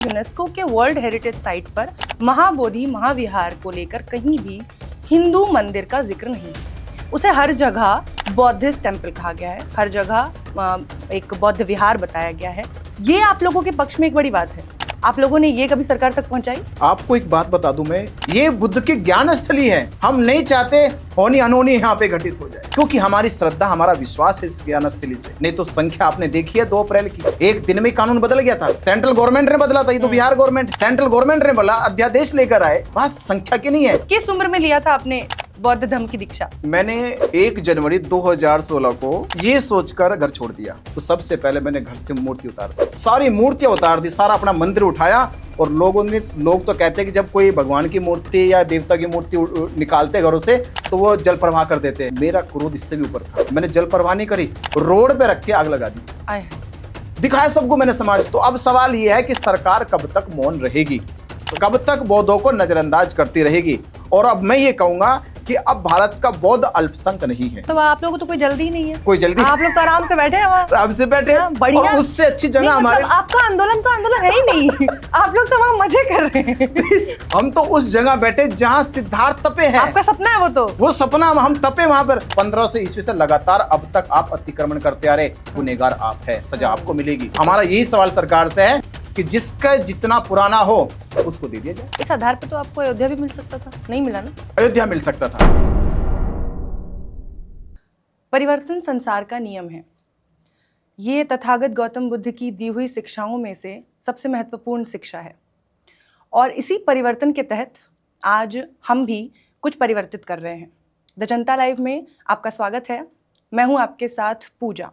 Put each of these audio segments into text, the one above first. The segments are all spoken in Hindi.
यूनेस्को के वर्ल्ड हेरिटेज साइट पर महाबोधि महाविहार को लेकर कहीं भी हिंदू मंदिर का जिक्र नहीं है। उसे हर जगह बौद्धिस्ट टेम्पल कहा गया है, हर जगह एक बौद्ध विहार बताया गया है। ये आप लोगों के पक्ष में एक बड़ी बात है। आप लोगों ने ये कभी सरकार तक पहुंचाई? आपको एक बात बता दूं मैं, ये बुद्ध की ज्ञान स्थली है। हम नहीं चाहते होनी अनहोनी यहाँ पे घटित हो जाए, क्योंकि हमारी श्रद्धा, हमारा विश्वास है इस ज्ञान स्थली से। नहीं तो संख्या आपने देखी है 2 अप्रैल की, एक दिन में कानून बदल गया था। सेंट्रल गवर्नमेंट ने बदला था, ये तो बिहार गवर्नमेंट, सेंट्रल गवर्नमेंट ने बोला, अध्यादेश लेकर आए। बात संख्या की नहीं है। किस उम्र में लिया था आपने बौद्ध धर्म की दीक्षा? मैंने 1 जनवरी 2016 को ये सोचकर घर छोड़ दिया। तो सबसे पहले मैंने घर से मूर्ति उतार दी, सारी मूर्तियां उतार दी, सारा अपना मंदिर उठाया। और लोग तो कहते हैं कि जब कोई भगवान की मूर्ति या देवता की मूर्ति निकालते घरों से तो वो जल प्रवाह कर देते हैं। मेरा क्रोध इससे भी ऊपर था। मैंने जल प्रवाह नहीं करी, रोड पे रख के आग लगा दी, दिखाया सबको मैंने समाज। तो अब सवाल ये है कि सरकार कब तक मौन रहेगी, कब तक बौद्धों को नजरअंदाज करती रहेगी। और अब मैं ये कहूंगा कि अब भारत का बौद्ध अल्पसंख्यक नहीं है। तो आप लोगों को तो कोई जल्दी नहीं है? कोई जल्दी, आप लोग तो आराम से बैठे हैं वहाँ। आराम से बैठे हैं, बढ़िया। और उससे अच्छी जगह हमारे, आपका आंदोलन तो आंदोलन है ही नहीं। आप लोग तो वहाँ मजे कर रहे हैं। हम तो उस जगह बैठे जहाँ सिद्धार्थ तपे हैं। आपका सपना है वो सपना, हम तपे वहां पर। 1500 ईस्वी से लगातार अब तक आप अतिक्रमण करते आ रहे, गुनहगार आप है, सजा आपको मिलेगी। हमारा यही सवाल सरकार से है कि जिसका जितना पुराना हो उसको दे दिया जाए। इस आधार पर तो आपको अयोध्या भी मिल सकता था, नहीं मिला ना? अयोध्या मिल सकता था। परिवर्तन संसार का नियम है। ये तथागत गौतम बुद्ध की दी हुई शिक्षाओं में से सबसे महत्वपूर्ण शिक्षा है। और इसी परिवर्तन के तहत आज हम भी कुछ परिवर्तित कर रहे हैं। द जनता लाइव में आपका स्वागत है। मैं हूं आपके साथ पूजा,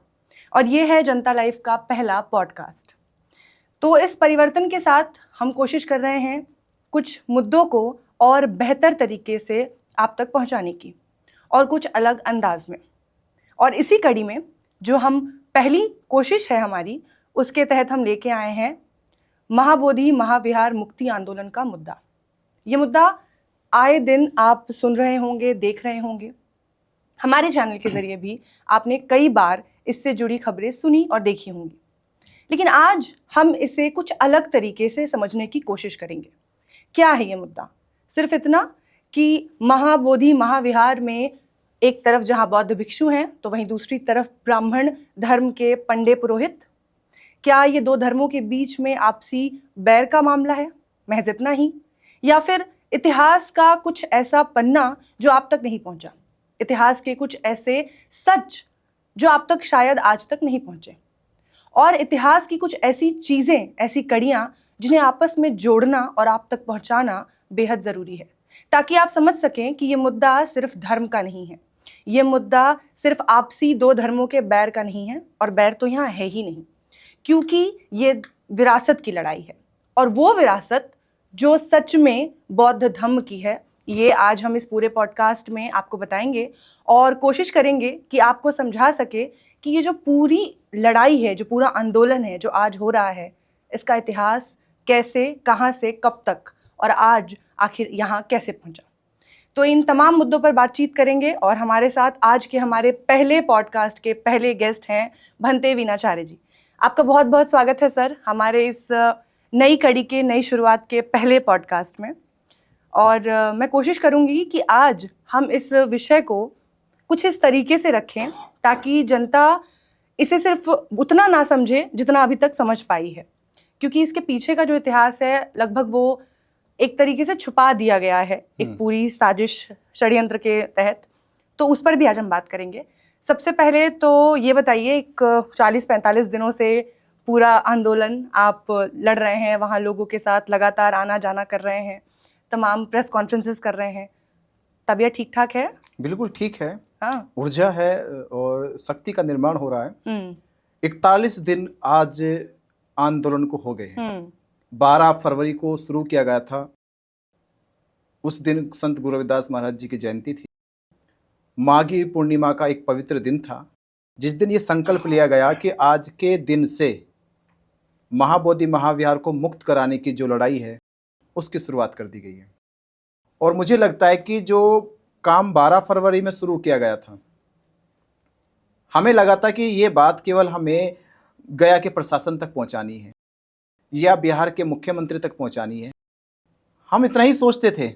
और ये है जनता लाइव का पहला पॉडकास्ट। तो इस परिवर्तन के साथ हम कोशिश कर रहे हैं कुछ मुद्दों को और बेहतर तरीके से आप तक पहुंचाने की, और कुछ अलग अंदाज में। और इसी कड़ी में जो हम पहली कोशिश है हमारी, उसके तहत हम लेके आए हैं महाबोधि महाविहार मुक्ति आंदोलन का मुद्दा। ये मुद्दा आए दिन आप सुन रहे होंगे, देख रहे होंगे। हमारे चैनल के जरिए भी आपने कई बार इससे जुड़ी खबरें सुनी और देखी होंगी। लेकिन आज हम इसे कुछ अलग तरीके से समझने की कोशिश करेंगे। क्या है ये मुद्दा? सिर्फ इतना कि महाबोधि महाविहार में एक तरफ जहां बौद्ध भिक्षु हैं, तो वहीं दूसरी तरफ ब्राह्मण धर्म के पंडे पुरोहित। क्या ये 2 धर्मों के बीच में आपसी बैर का मामला है, महज इतना ही? या फिर इतिहास का कुछ ऐसा पन्ना जो आप तक नहीं पहुंचा, इतिहास के कुछ ऐसे सच जो आप तक शायद आज तक नहीं पहुंचे, और इतिहास की कुछ ऐसी चीजें, ऐसी कड़ियां जिन्हें आपस में जोड़ना और आप तक पहुंचाना बेहद जरूरी है, ताकि आप समझ सकें कि ये मुद्दा सिर्फ धर्म का नहीं है, ये मुद्दा सिर्फ आपसी 2 धर्मों के बैर का नहीं है। और बैर तो यहाँ है ही नहीं, क्योंकि ये विरासत की लड़ाई है। और वो विरासत जो सच में बौद्ध धर्म की है, ये आज हम इस पूरे पॉडकास्ट में आपको बताएंगे, और कोशिश करेंगे कि आपको समझा सके कि ये जो पूरी लड़ाई है, जो पूरा आंदोलन है जो आज हो रहा है, इसका इतिहास कैसे, कहाँ से, कब तक, और आज आखिर यहाँ कैसे पहुँचा। तो इन तमाम मुद्दों पर बातचीत करेंगे। और हमारे साथ आज के हमारे पहले पॉडकास्ट के पहले गेस्ट हैं भंते वीणाचार्य जी। आपका बहुत बहुत स्वागत है सर हमारे इस नई कड़ी के, नई शुरुआत के पहले पॉडकास्ट में। और मैं कोशिश करूँगी कि आज हम इस विषय को कुछ इस तरीके से रखें ताकि जनता इसे सिर्फ उतना ना समझे जितना अभी तक समझ पाई है, क्योंकि इसके पीछे का जो इतिहास है लगभग वो एक तरीके से छुपा दिया गया है एक पूरी साजिश, षड्यंत्र के तहत। तो उस पर भी आज हम बात करेंगे। सबसे पहले तो ये बताइए, एक 40-45 दिनों से पूरा आंदोलन आप लड़ रहे हैं, वहाँ लोगों के साथ लगातार आना जाना कर रहे हैं, तमाम प्रेस कॉन्फ्रेंसेस कर रहे हैं, तबीयत ठीक ठाक है? बिल्कुल ठीक है। हाँ, ऊर्जा है और शक्ति का निर्माण हो रहा है। 41 दिन आज आंदोलन को हो गए हैं। 12 फरवरी को शुरू किया गया था। उस दिन संत गुरु रविदास महाराज जी की जयंती थी। माघी पूर्णिमा का एक पवित्र दिन था, जिस दिन ये संकल्प लिया गया कि आज के दिन से महाबोधि महाविहार को मुक्त कराने की जो लड़ाई है उसकी शुरुआत कर दी गई है। और मुझे लगता है कि जो काम 12 फरवरी में शुरू किया गया था, हमें लगा था कि ये बात केवल हमें गया के प्रशासन तक पहुंचानी है, या बिहार के मुख्यमंत्री तक पहुंचानी है। हम इतना ही सोचते थे।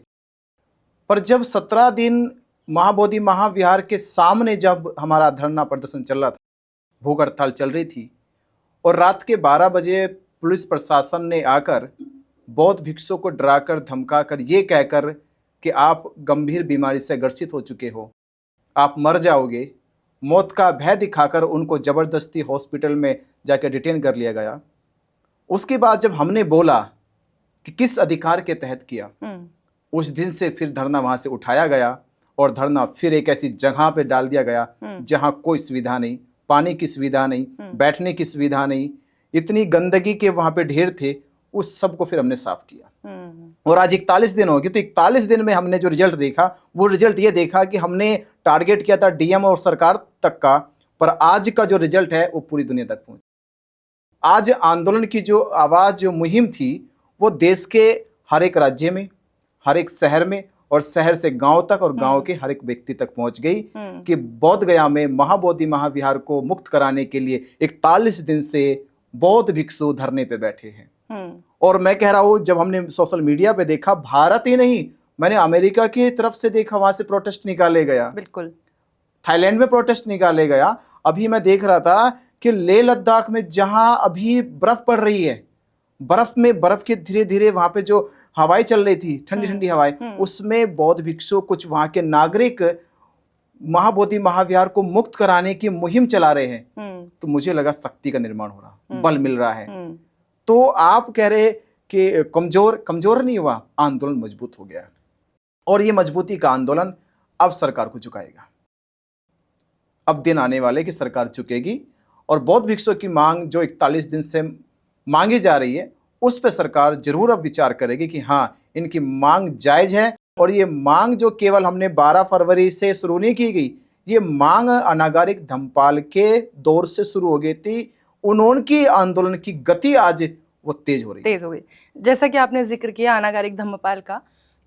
पर जब 17 दिन महाबोधि महाविहार के सामने जब हमारा धरना प्रदर्शन चल रहा था, भूख हड़ताल चल रही थी, और रात के 12 बजे पुलिस प्रशासन ने आकर बौद्ध भिक्षुओं को डराकर धमकाकर ये कहकर कि आप गंभीर बीमारी से ग्रसित हो चुके हो, आप मर जाओगे, मौत का भय दिखाकर उनको ज़बरदस्ती हॉस्पिटल में जाकर डिटेन कर लिया गया। उसके बाद जब हमने बोला कि किस अधिकार के तहत किया, उस दिन से फिर धरना वहाँ से उठाया गया और धरना फिर एक ऐसी जगह पे डाल दिया गया जहाँ कोई सुविधा नहीं, पानी की सुविधा नहीं, बैठने की सुविधा नहीं, इतनी गंदगी के वहाँ पे ढेर थे। उस सब को फिर हमने साफ किया और आज 41 दिन हो गए। तो 41 दिन में हमने जो रिजल्ट देखा, वो रिजल्ट ये देखा कि हमने टारगेट किया था डीएम और सरकार तक का, पर आज का जो रिजल्ट है वो पूरी दुनिया तक पहुंचा। आज आंदोलन की जो आवाज़, जो मुहिम थी, वो देश के हर एक राज्य में, हर एक शहर में, और शहर से गांव तक और गांव के हर एक व्यक्ति तक पहुंच गई कि बौद्ध गया में महाबोधि महाविहार को मुक्त कराने के लिए 41 दिन से बौद्ध भिक्षु धरने पे बैठे हैं। और मैं कह रहा हूँ, जब हमने सोशल मीडिया पे देखा, भारत ही नहीं, मैंने अमेरिका की तरफ से देखा, वहां से प्रोटेस्ट निकाले गया, बिल्कुल थाईलैंड में प्रोटेस्ट निकाले गया। अभी मैं देख रहा था कि लेह लद्दाख में जहां अभी बर्फ पड़ रही है, बर्फ के धीरे धीरे वहां पे जो हवाएं चल रही थी, ठंडी ठंडी हवाएं, उसमें बौद्ध भिक्षु, कुछ वहां के नागरिक महाबोधि महाविहार को मुक्त कराने की मुहिम चला रहे हैं। तो मुझे लगा शक्ति का निर्माण हो रहा, बल मिल रहा है। तो आप कह रहे कि कमजोर नहीं हुआ, आंदोलन मजबूत हो गया, और ये मजबूती का आंदोलन अब सरकार को झुकाएगा। अब दिन आने वाले कि सरकार झुकेगी और बौद्ध भिक्षुओं की मांग जो 41 दिन से मांगी जा रही है, उस पर सरकार जरूर अब विचार करेगी कि हाँ, इनकी मांग जायज है। और ये मांग जो केवल हमने 12 फरवरी से शुरू नहीं की गई, ये मांग अनागारिक धम्मपाल के दौर से शुरू हो गई थी। उन्होंने आंदोलन की गति आज वो तेज हो गई। जैसा कि आपने जिक्र किया अनागारिक धम्मपाल का,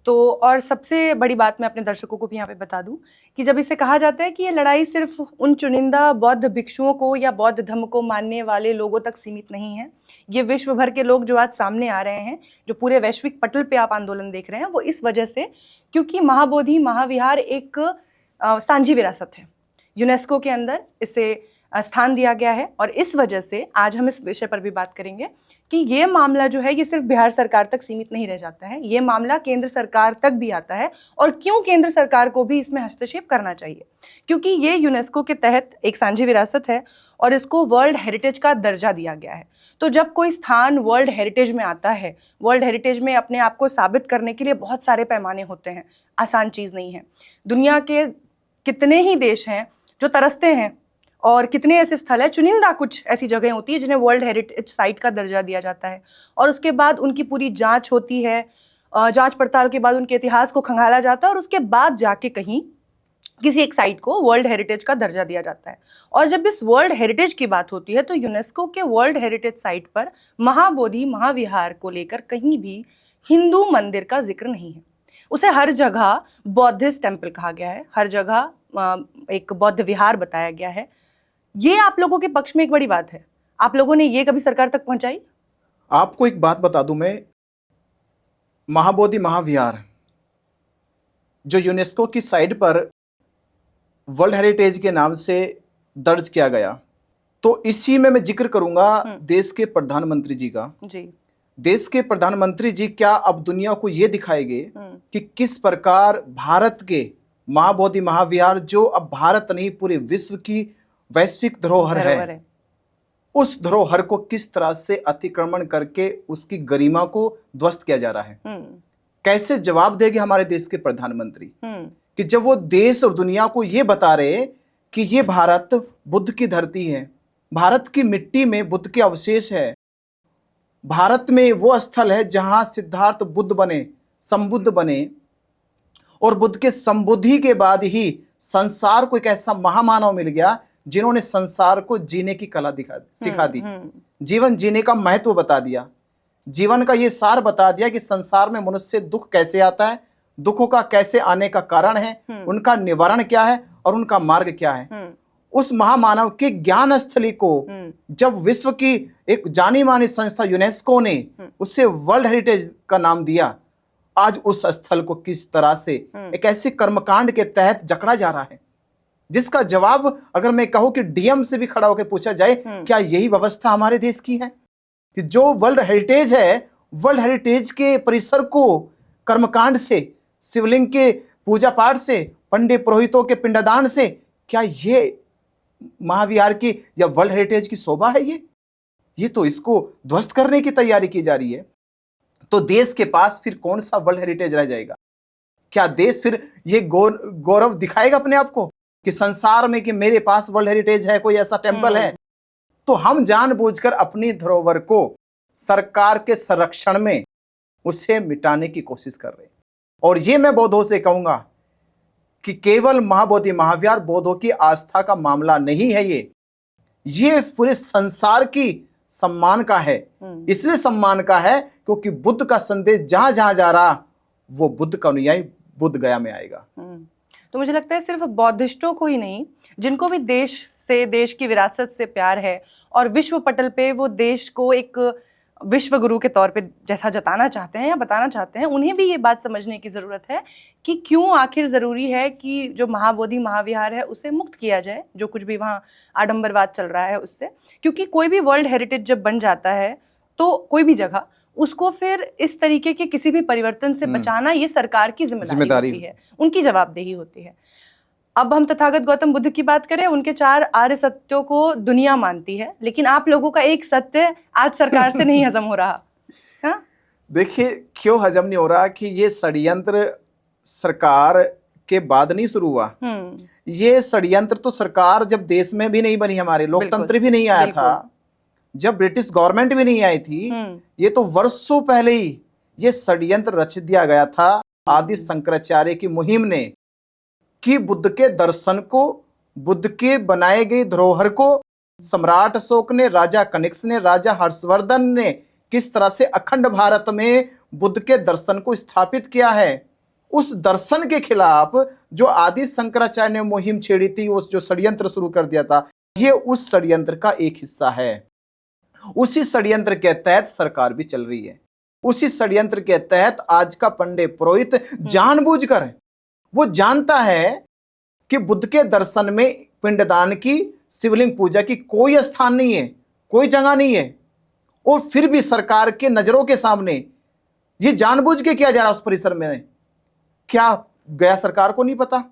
तो और सबसे बड़ी बात मैं अपने दर्शकों को भी यहाँ पे बता दूं कि जब इसे कहा जाता है कि ये लड़ाई सिर्फ उन चुनिंदा बौद्ध भिक्षुओं को या बौद्ध धर्म को मानने वाले लोगों तक सीमित नहीं है, ये विश्व भर के लोग जो आज सामने आ रहे हैं, जो पूरे वैश्विक पटल पे आप आंदोलन देख रहे हैं, वो इस वजह से क्योंकि महाबोधि महाविहार एक सांझी विरासत है, यूनेस्को के अंदर इसे स्थान दिया गया है। और इस वजह से आज हम इस विषय पर भी बात करेंगे कि ये मामला जो है ये सिर्फ बिहार सरकार तक सीमित नहीं रह जाता है, ये मामला केंद्र सरकार तक भी आता है। और क्यों केंद्र सरकार को भी इसमें हस्तक्षेप करना चाहिए? क्योंकि ये यूनेस्को के तहत एक सांझी विरासत है और इसको वर्ल्ड हेरिटेज का दर्जा दिया गया है। तो जब कोई स्थान वर्ल्ड हेरिटेज में आता है, वर्ल्ड हेरिटेज में अपने आप को साबित करने के लिए बहुत सारे पैमाने होते हैं, आसान चीज़ नहीं है। दुनिया के कितने ही देश हैं जो तरसते हैं, और कितने ऐसे स्थल है, चुनिंदा कुछ ऐसी जगह होती है जिन्हें वर्ल्ड हेरिटेज साइट का दर्जा दिया जाता है, और उसके बाद उनकी पूरी जांच होती है, जांच पड़ताल के बाद उनके इतिहास को खंगाला जाता है, और उसके बाद जाके कहीं किसी एक साइट को वर्ल्ड हेरिटेज का दर्जा दिया जाता है। और जब इस वर्ल्ड हेरिटेज की बात होती है तो यूनेस्को के वर्ल्ड हेरिटेज साइट पर महाबोधि महाविहार को लेकर कहीं भी हिंदू मंदिर का जिक्र नहीं है। उसे हर जगह बौद्धिस्ट टेम्पल कहा गया है, हर जगह एक बौद्ध विहार बताया गया है। ये आप लोगों के पक्ष में एक बड़ी बात है, आप लोगों ने ये कभी सरकार तक पहुंचाई? आपको एक बात बता दूं मैं, महाबोधि महाविहार जो यूनेस्को की साइट पर वर्ल्ड हेरिटेज के नाम से दर्ज किया गया, तो इसी में मैं जिक्र करूंगा देश के प्रधानमंत्री जी का। जी, देश के प्रधानमंत्री जी क्या अब दुनिया को ये दिखाएंगे कि किस प्रकार भारत के महाबोधि महाविहार, जो अब भारत नहीं पूरे विश्व की वैश्विक धरोहर है, उस धरोहर को किस तरह से अतिक्रमण करके उसकी गरिमा को ध्वस्त किया जा रहा है। कैसे जवाब देंगे हमारे देश के प्रधानमंत्री कि जब वो देश और दुनिया को ये बता रहे कि ये भारत बुद्ध की धरती है, भारत की मिट्टी में बुद्ध के अवशेष है, भारत में वो स्थल है जहां सिद्धार्थ बुद्ध बने, संबुद्ध बने, और बुद्ध के संबुद्धि के बाद ही संसार को एक ऐसा महामानव मिल गया जिन्होंने संसार को जीने की कला सिखा दी, जीवन जीने का महत्व बता दिया, जीवन का ये सार बता दिया कि संसार में मनुष्य दुख कैसे आता है, दुखों का कैसे आने का कारण है, उनका निवारण क्या है और उनका मार्ग क्या है। उस महामानव के ज्ञान स्थली को जब विश्व की एक जानी मानी संस्था यूनेस्को ने उसे वर्ल्ड हेरिटेज का नाम दिया, आज उस स्थल को किस तरह से एक ऐसे कर्मकांड के तहत जकड़ा जा रहा है, जिसका जवाब अगर मैं कहूं कि डीएम से भी खड़ा होकर पूछा जाए, क्या यही व्यवस्था हमारे देश की है कि जो वर्ल्ड हेरिटेज है, वर्ल्ड हेरिटेज के परिसर को कर्मकांड से, शिवलिंग के पूजा पाठ से, पंडित पुरोहितों के पिंडदान से, क्या ये महाविहार की या वर्ल्ड हेरिटेज की शोभा है? ये तो इसको ध्वस्त करने की तैयारी की जा रही है। तो देश के पास फिर कौन सा वर्ल्ड हेरिटेज रह जाएगा? क्या देश फिर ये गौरव दिखाएगा अपने आप को कि संसार में कि मेरे पास वर्ल्ड हेरिटेज है, कोई ऐसा टेंपल है? तो हम जानबूझकर अपनी धरोहर को सरकार के संरक्षण में उसे मिटाने की कोशिश कर रहे हैं। और ये मैं बौद्धों से कहूंगा कि केवल महाबोधि महाविहार बौद्धों की आस्था का मामला नहीं है, ये पूरे संसार की सम्मान का है। इसलिए सम्मान का है क्योंकि बुद्ध का संदेश जहां जहां जा रहा, वो बुद्ध का अनुयायी बुद्ध गया में आएगा। तो मुझे लगता है सिर्फ बौद्धिस्टों को ही नहीं, जिनको भी देश से, देश की विरासत से प्यार है और विश्व पटल पे वो देश को एक विश्व गुरु के तौर पे जैसा जताना चाहते हैं या बताना चाहते हैं, उन्हें भी ये बात समझने की ज़रूरत है कि क्यों आखिर ज़रूरी है कि जो महाबोधि महाविहार है उसे मुक्त किया जाए, जो कुछ भी वहाँ आडंबरवाद चल रहा है उससे। क्योंकि कोई भी वर्ल्ड हेरिटेज जब बन जाता है तो कोई भी जगह, उसको फिर इस तरीके के किसी भी परिवर्तन से बचाना ये सरकार की जिम्मेदारी होती है, उनकी जवाबदेही होती है। अब हम तथागत गौतम बुद्ध की बात करें, उनके 4 आर्य सत्यों को दुनिया मानती है, लेकिन आप लोगों का एक सत्य आज सरकार से नहीं हजम हो रहा। हाँ? देखिए क्यों हजम नहीं हो रहा कि ये षड्यंत्र सरकार के बाद नहीं शुरू हुआ। ये षड्यंत्र तो सरकार जब देश में भी नहीं बनी, हमारे लोकतंत्र भी नहीं आया था, जब ब्रिटिश गवर्नमेंट भी नहीं आई थी, ये तो वर्षों पहले ही ये षड्यंत्र रच दिया गया था आदि शंकराचार्य की मुहिम ने, कि बुद्ध के दर्शन को, बुद्ध के बनाए गए धरोहर को सम्राट अशोक ने, राजा कनिष्क ने, राजा हर्षवर्धन ने किस तरह से अखंड भारत में बुद्ध के दर्शन को स्थापित किया है, उस दर्शन के खिलाफ जो आदि शंकराचार्य ने मुहिम छेड़ी थी, उस जो षड्यंत्र शुरू कर दिया था, ये उस षड्यंत्र का एक हिस्सा है। उसी षड्यंत्र के तहत सरकार भी चल रही है। उसी षड्यंत्र के तहत आज का पंडित पुरोहित जानबूझकर, वो जानता है कि बुद्ध के दर्शन में पिंडदान की, शिवलिंग पूजा की कोई स्थान नहीं है, कोई जगह नहीं है, और फिर भी सरकार के नजरों के सामने ये जानबूझ के किया जा रहा है उस परिसर में। क्या गया सरकार को नहीं पता?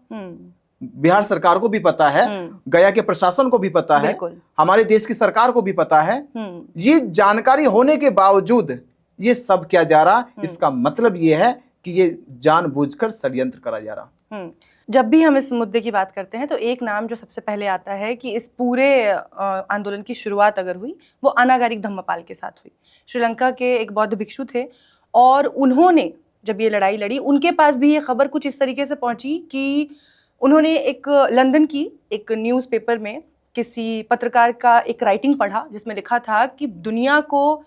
बिहार सरकार को भी पता है, गया के प्रशासन को भी पता है, हमारे देश की सरकार को भी पता है। ये जानकारी होने के बावजूद ये सब किया जा रहा, इसका मतलब ये है कि ये जानबूझकर षड्यंत्र करा जा रहा। जब भी हम इस मुद्दे की बात करते हैं तो एक नाम जो सबसे पहले आता है कि इस पूरे आंदोलन की शुरुआत अगर हुई, वो अनागारिक धम्मपाल के साथ हुई। श्रीलंका के एक बौद्ध भिक्षु थे और उन्होंने जब ये लड़ाई लड़ी, उनके पास भी ये खबर कुछ इस तरीके से पहुंची कि उन्होंने एक लंदन की एक न्यूज़पेपर में किसी पत्रकार का एक राइटिंग पढ़ा जिसमें लिखा था कि दुनिया को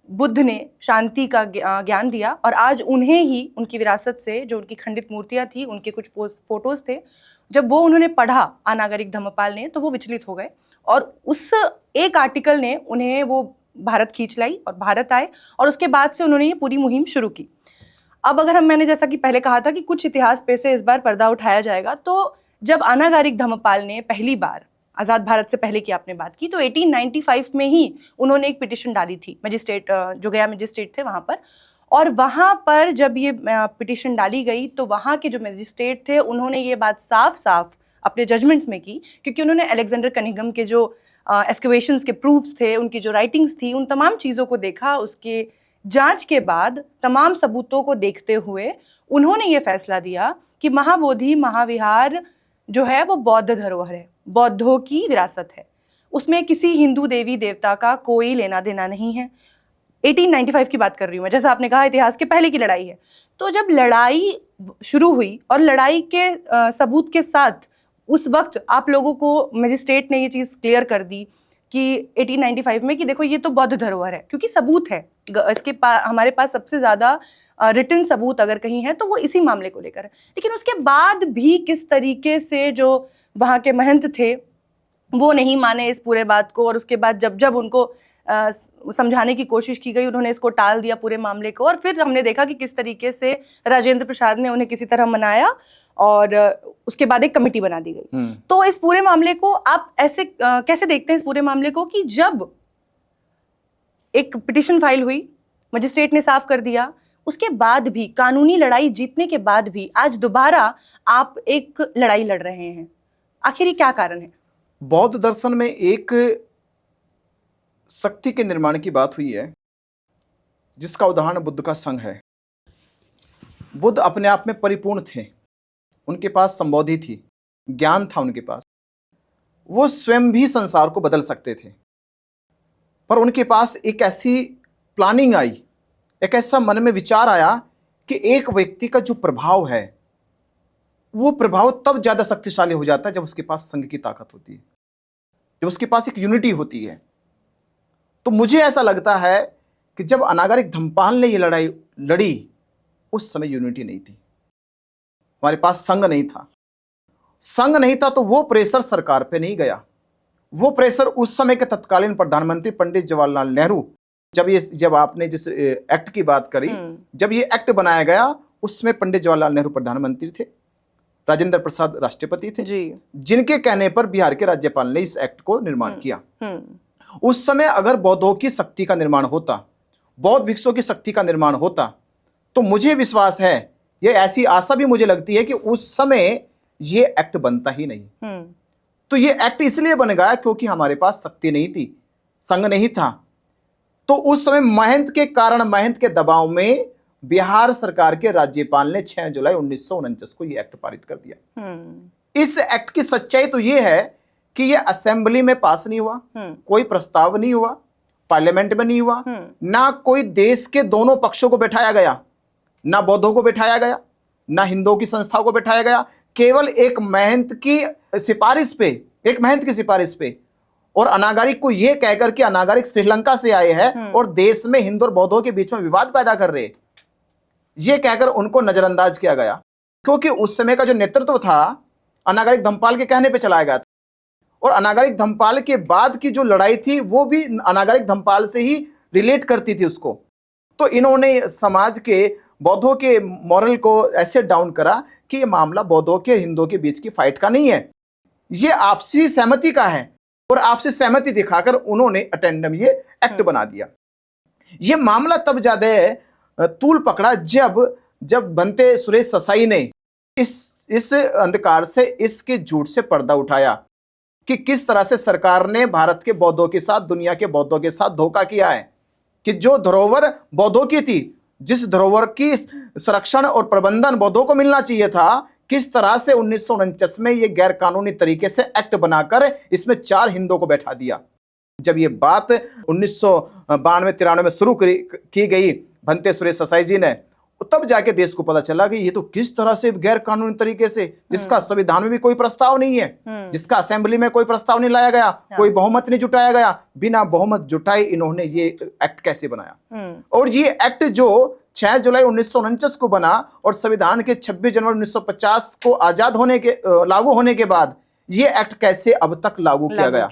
बुद्ध ने शांति का ज्ञान दिया, और आज उन्हें ही उनकी विरासत से जो उनकी खंडित मूर्तियां थी, उनके कुछ फोटोज थे, जब वो उन्होंने पढ़ा अनागरिक धम्मपाल ने, तो वो विचलित हो गए और उस एक आर्टिकल ने उन्हें वो भारत खींच लाई और भारत आए, और उसके बाद से उन्होंने ये पूरी मुहिम शुरू की। अब अगर मैंने जैसा कि पहले कहा था कि कुछ इतिहास पे से इस बार पर्दा उठाया जाएगा, तो जब अनागारिक धम्मपाल ने पहली बार, आज़ाद भारत से पहले की आपने बात की, तो 1895 में ही उन्होंने एक पिटिशन डाली थी मजिस्ट्रेट, जो गया मजिस्ट्रेट थे वहाँ पर, और वहाँ पर जब ये पिटिशन डाली गई तो वहाँ के जो मजिस्ट्रेट थे उन्होंने ये बात साफ साफ अपने जजमेंट्स में की, क्योंकि उन्होंने अलेक्जेंडर कनिंघम के जो एक्सकेवेशंस के प्रूफ्स थे, उनकी जो राइटिंग्स थी, उन तमाम चीज़ों को देखा। उसके जांच के बाद तमाम सबूतों को देखते हुए उन्होंने ये फैसला दिया कि महाबोधि महाविहार जो है वो बौद्ध धरोहर है, बौद्धों की विरासत है, उसमें किसी हिंदू देवी देवता का कोई लेना देना नहीं है। 1895 की बात कर रही हूँ मैं, जैसा आपने कहा इतिहास के पहले की लड़ाई है। तो जब लड़ाई शुरू हुई और लड़ाई के सबूत के साथ उस वक्त आप लोगों को मजिस्ट्रेट ने ये चीज़ क्लियर कर दी कि 1895 में कि देखो ये तो बौद्ध धरोहर है, क्योंकि सबूत है इसके हमारे पास सबसे ज़्यादा रिटन सबूत अगर कहीं है तो वो इसी मामले को लेकर है। लेकिन उसके बाद भी किस तरीके से जो वहाँ के महंत थे वो नहीं माने इस पूरे बात को, और उसके बाद जब जब उनको समझाने की कोशिश की गई, उन्होंने इसको टाल दिया पूरे मामले को। और फिर हमने देखा कि किस तरीके से राजेंद्र प्रसाद ने उन्हें किसी तरह मनाया और उसके बाद एक कमेटी बना दी गई। तो इस पूरे मामले को आप ऐसे कैसे देखते हैं, इस पूरे मामले को, कि जब एक पिटीशन फाइल हुई, मजिस्ट्रेट ने साफ कर दिया, उसके बाद भी, कानूनी लड़ाई जीतने के बाद भी आज दोबारा आप एक लड़ाई लड़ रहे हैं, आखिर ये क्या कारण है? बौद्ध दर्शन में एक शक्ति के निर्माण की बात हुई है, जिसका उदाहरण बुद्ध का संघ है। बुद्ध अपने आप में परिपूर्ण थे, उनके पास संबोधि थी, ज्ञान था उनके पास, वो स्वयं भी संसार को बदल सकते थे। पर उनके पास एक ऐसी प्लानिंग आई, एक ऐसा मन में विचार आया कि एक व्यक्ति का जो प्रभाव है, वो प्रभाव तब ज्यादा शक्तिशाली हो जाता है जब उसके पास संघ की ताकत होती है, जब उसके पास एक यूनिटी होती है। तो मुझे ऐसा लगता है कि जब अनागरिक धम्मपाल ने ये लड़ाई लड़ी, उस समय यूनिटी नहीं थी, हमारे पास संघ नहीं था। संघ नहीं था तो वो प्रेशर सरकार पे नहीं गया। वो प्रेशर उस समय के तत्कालीन प्रधानमंत्री पंडित जवाहरलाल नेहरू, जब आपने जिस एक्ट की बात करी, जब ये एक्ट बनाया गया, उसमें पंडित जवाहरलाल नेहरू प्रधानमंत्री थे, राजेंद्र प्रसाद राष्ट्रपति थे जी, जिनके कहने पर बिहार के राज्यपाल ने इस एक्ट को निर्माण किया। उस समय अगर बौद्धों की शक्ति का निर्माण होता, बौद्ध भिक्षुओं की शक्ति का निर्माण होता, तो मुझे विश्वास है, ये ऐसी आशा भी मुझे लगती है कि उस समय ये एक्ट बनता ही नहीं। तो ये एक्ट इसलिए बन गया क्योंकि हमारे पास शक्ति नहीं थी, संघ नहीं था। तो उस समय महंत के कारण, महंत के दबाव में बिहार सरकार के राज्यपाल ने 6 जुलाई 1949 को ये एक्ट पारित कर दिया। इस एक्ट की सच्चाई तो ये है कि ये असेंबली में पास नहीं हुआ, कोई प्रस्ताव नहीं हुआ, पार्लियामेंट में नहीं हुआ, ना कोई देश के दोनों पक्षों को बैठाया गया, ना बौद्धों को बैठाया गया, ना हिंदुओं की संस्थाओं को बैठाया गया। केवल एक महंत की सिफारिश पे, और अनागरिक को यह कहकर कि अनागरिक श्रीलंका से आए हैं और देश में हिंदू और बौद्धों के बीच में विवाद पैदा कर रहे, ये कहकर उनको नजरअंदाज किया गया। क्योंकि उस समय का जो नेतृत्व था अनागरिक धम्मपाल के कहने पे चलाया गया था, और अनागरिक धम्मपाल के बाद की जो लड़ाई थी वो भी अनागरिक धम्मपाल से ही रिलेट करती थी उसको। तो इन्होंने समाज के, बौद्धों के मॉरल को ऐसे डाउन करा कि ये मामला बौद्धों के हिंदुओं के बीच की फाइट का नहीं है, ये आपसी सहमति का है, और आपसी सहमति दिखाकर उन्होंने अटेंडम ये एक्ट बना दिया। ये मामला तब ज्यादा तूल पकड़ा जब बनते सुरेश ससाई ने इस अंधकार से, इसके झूठ से पर्दा उठाया कि किस तरह से सरकार ने भारत के बौद्धों के साथ, दुनिया के बौद्धों के साथ धोखा किया है, कि जो धरोहर बौद्धों की थी, जिस धरोहर की संरक्षण और प्रबंधन बौद्धों को मिलना चाहिए था, किस तरह से 1949 में ये गैर कानूनी तरीके से एक्ट बनाकर इसमें 4 हिंदुओं को बैठा दिया। जब ये बात 1992-93 में शुरू की गई भंते सुरेश ससाई जी ने, तब जाके देश को पता चला कि ये तो किस तरह से गैर कानूनी तरीके से, जिसका संविधान में भी कोई प्रस्ताव नहीं है, जिसका असेंबली में कोई प्रस्ताव नहीं लाया गया, कोई बहुमत नहीं जुटाया गया, बिना बहुमत जुटाए इन्होंने ये एक्ट कैसे बनाया। और ये एक्ट जो 6 जुलाई 1949 को बना और संविधान के 26 जनवरी 1950 को आजाद होने के, लागू होने के बाद ये एक्ट कैसे अब तक लागू किया गया,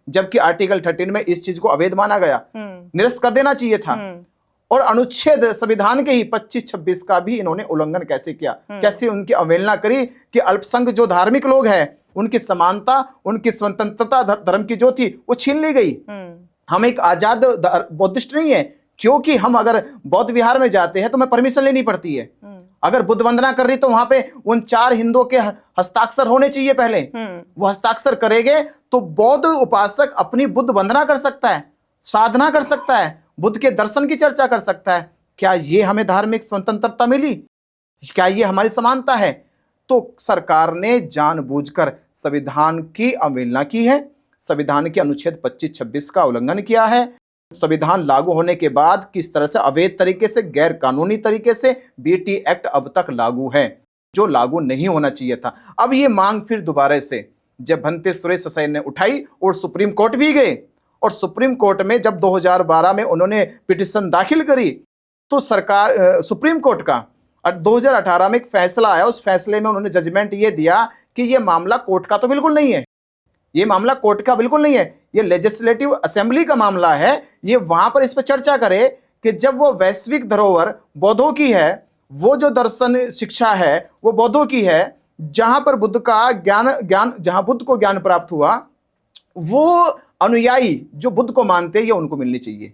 जबकि आर्टिकल 13 में इस चीज को अवैध माना गया, निरस्त कर देना चाहिए था। और अनुच्छेद संविधान के ही 25-26 का भी इन्होंने उल्लंघन कैसे किया, कैसे उनकी अवहेलना करी कि अल्पसंख्यक जो धार्मिक लोग हैं, उनकी समानता, उनकी स्वतंत्रता धर्म की जो थी वो छीन ली गई। हम एक आजाद बौद्धिस्ट नहीं है, क्योंकि हम अगर बौद्ध विहार में जाते हैं तो हमें परमिशन लेनी पड़ती है। अगर बुद्ध वंदना कर रही तो वहां पे उन 4 हिंदुओं के हस्ताक्षर होने चाहिए पहले, वो हस्ताक्षर करेंगे तो बौद्ध उपासक अपनी बुद्ध वंदना कर सकता है, साधना कर सकता है, बुद्ध के दर्शन की चर्चा कर सकता है। क्या ये हमें धार्मिक स्वतंत्रता मिली? क्या ये हमारी समानता है? तो सरकार ने जानबूझकर संविधान की अवहेलना की है, संविधान के अनुच्छेद 25-26 का उल्लंघन किया है। संविधान लागू होने के बाद किस तरह से अवैध तरीके से, गैर कानूनी तरीके से बीटी एक्ट अब तक लागू है, जो लागू नहीं होना चाहिए था। अब ये मांग फिर दोबारा से जब भंते सुरेश ससाई ने उठाई और सुप्रीम कोर्ट भी गए, और सुप्रीम कोर्ट में जब 2012 में उन्होंने पिटीशन दाखिल करी, तो सरकार, सुप्रीम कोर्ट का 2018 में एक फैसला आया, उस फैसले में उन्होंने जजमेंट ये दिया कि ये मामला कोर्ट का तो बिल्कुल नहीं है, ये मामला कोर्ट का बिल्कुल नहीं है, ये लेजिस्लेटिव असेंबली का मामला है। ये वहां पर इस पर चर्चा करे कि जब वो वैश्विक धरोहर बौद्धों की है, वो जो दर्शन शिक्षा है वो बौद्धों की है, जहां पर बुद्ध का ज्ञान जहां बुद्ध को ज्ञान प्राप्त हुआ, वो अनुयायी जो बुद्ध को मानते हैं ये उनको मिलनी चाहिए।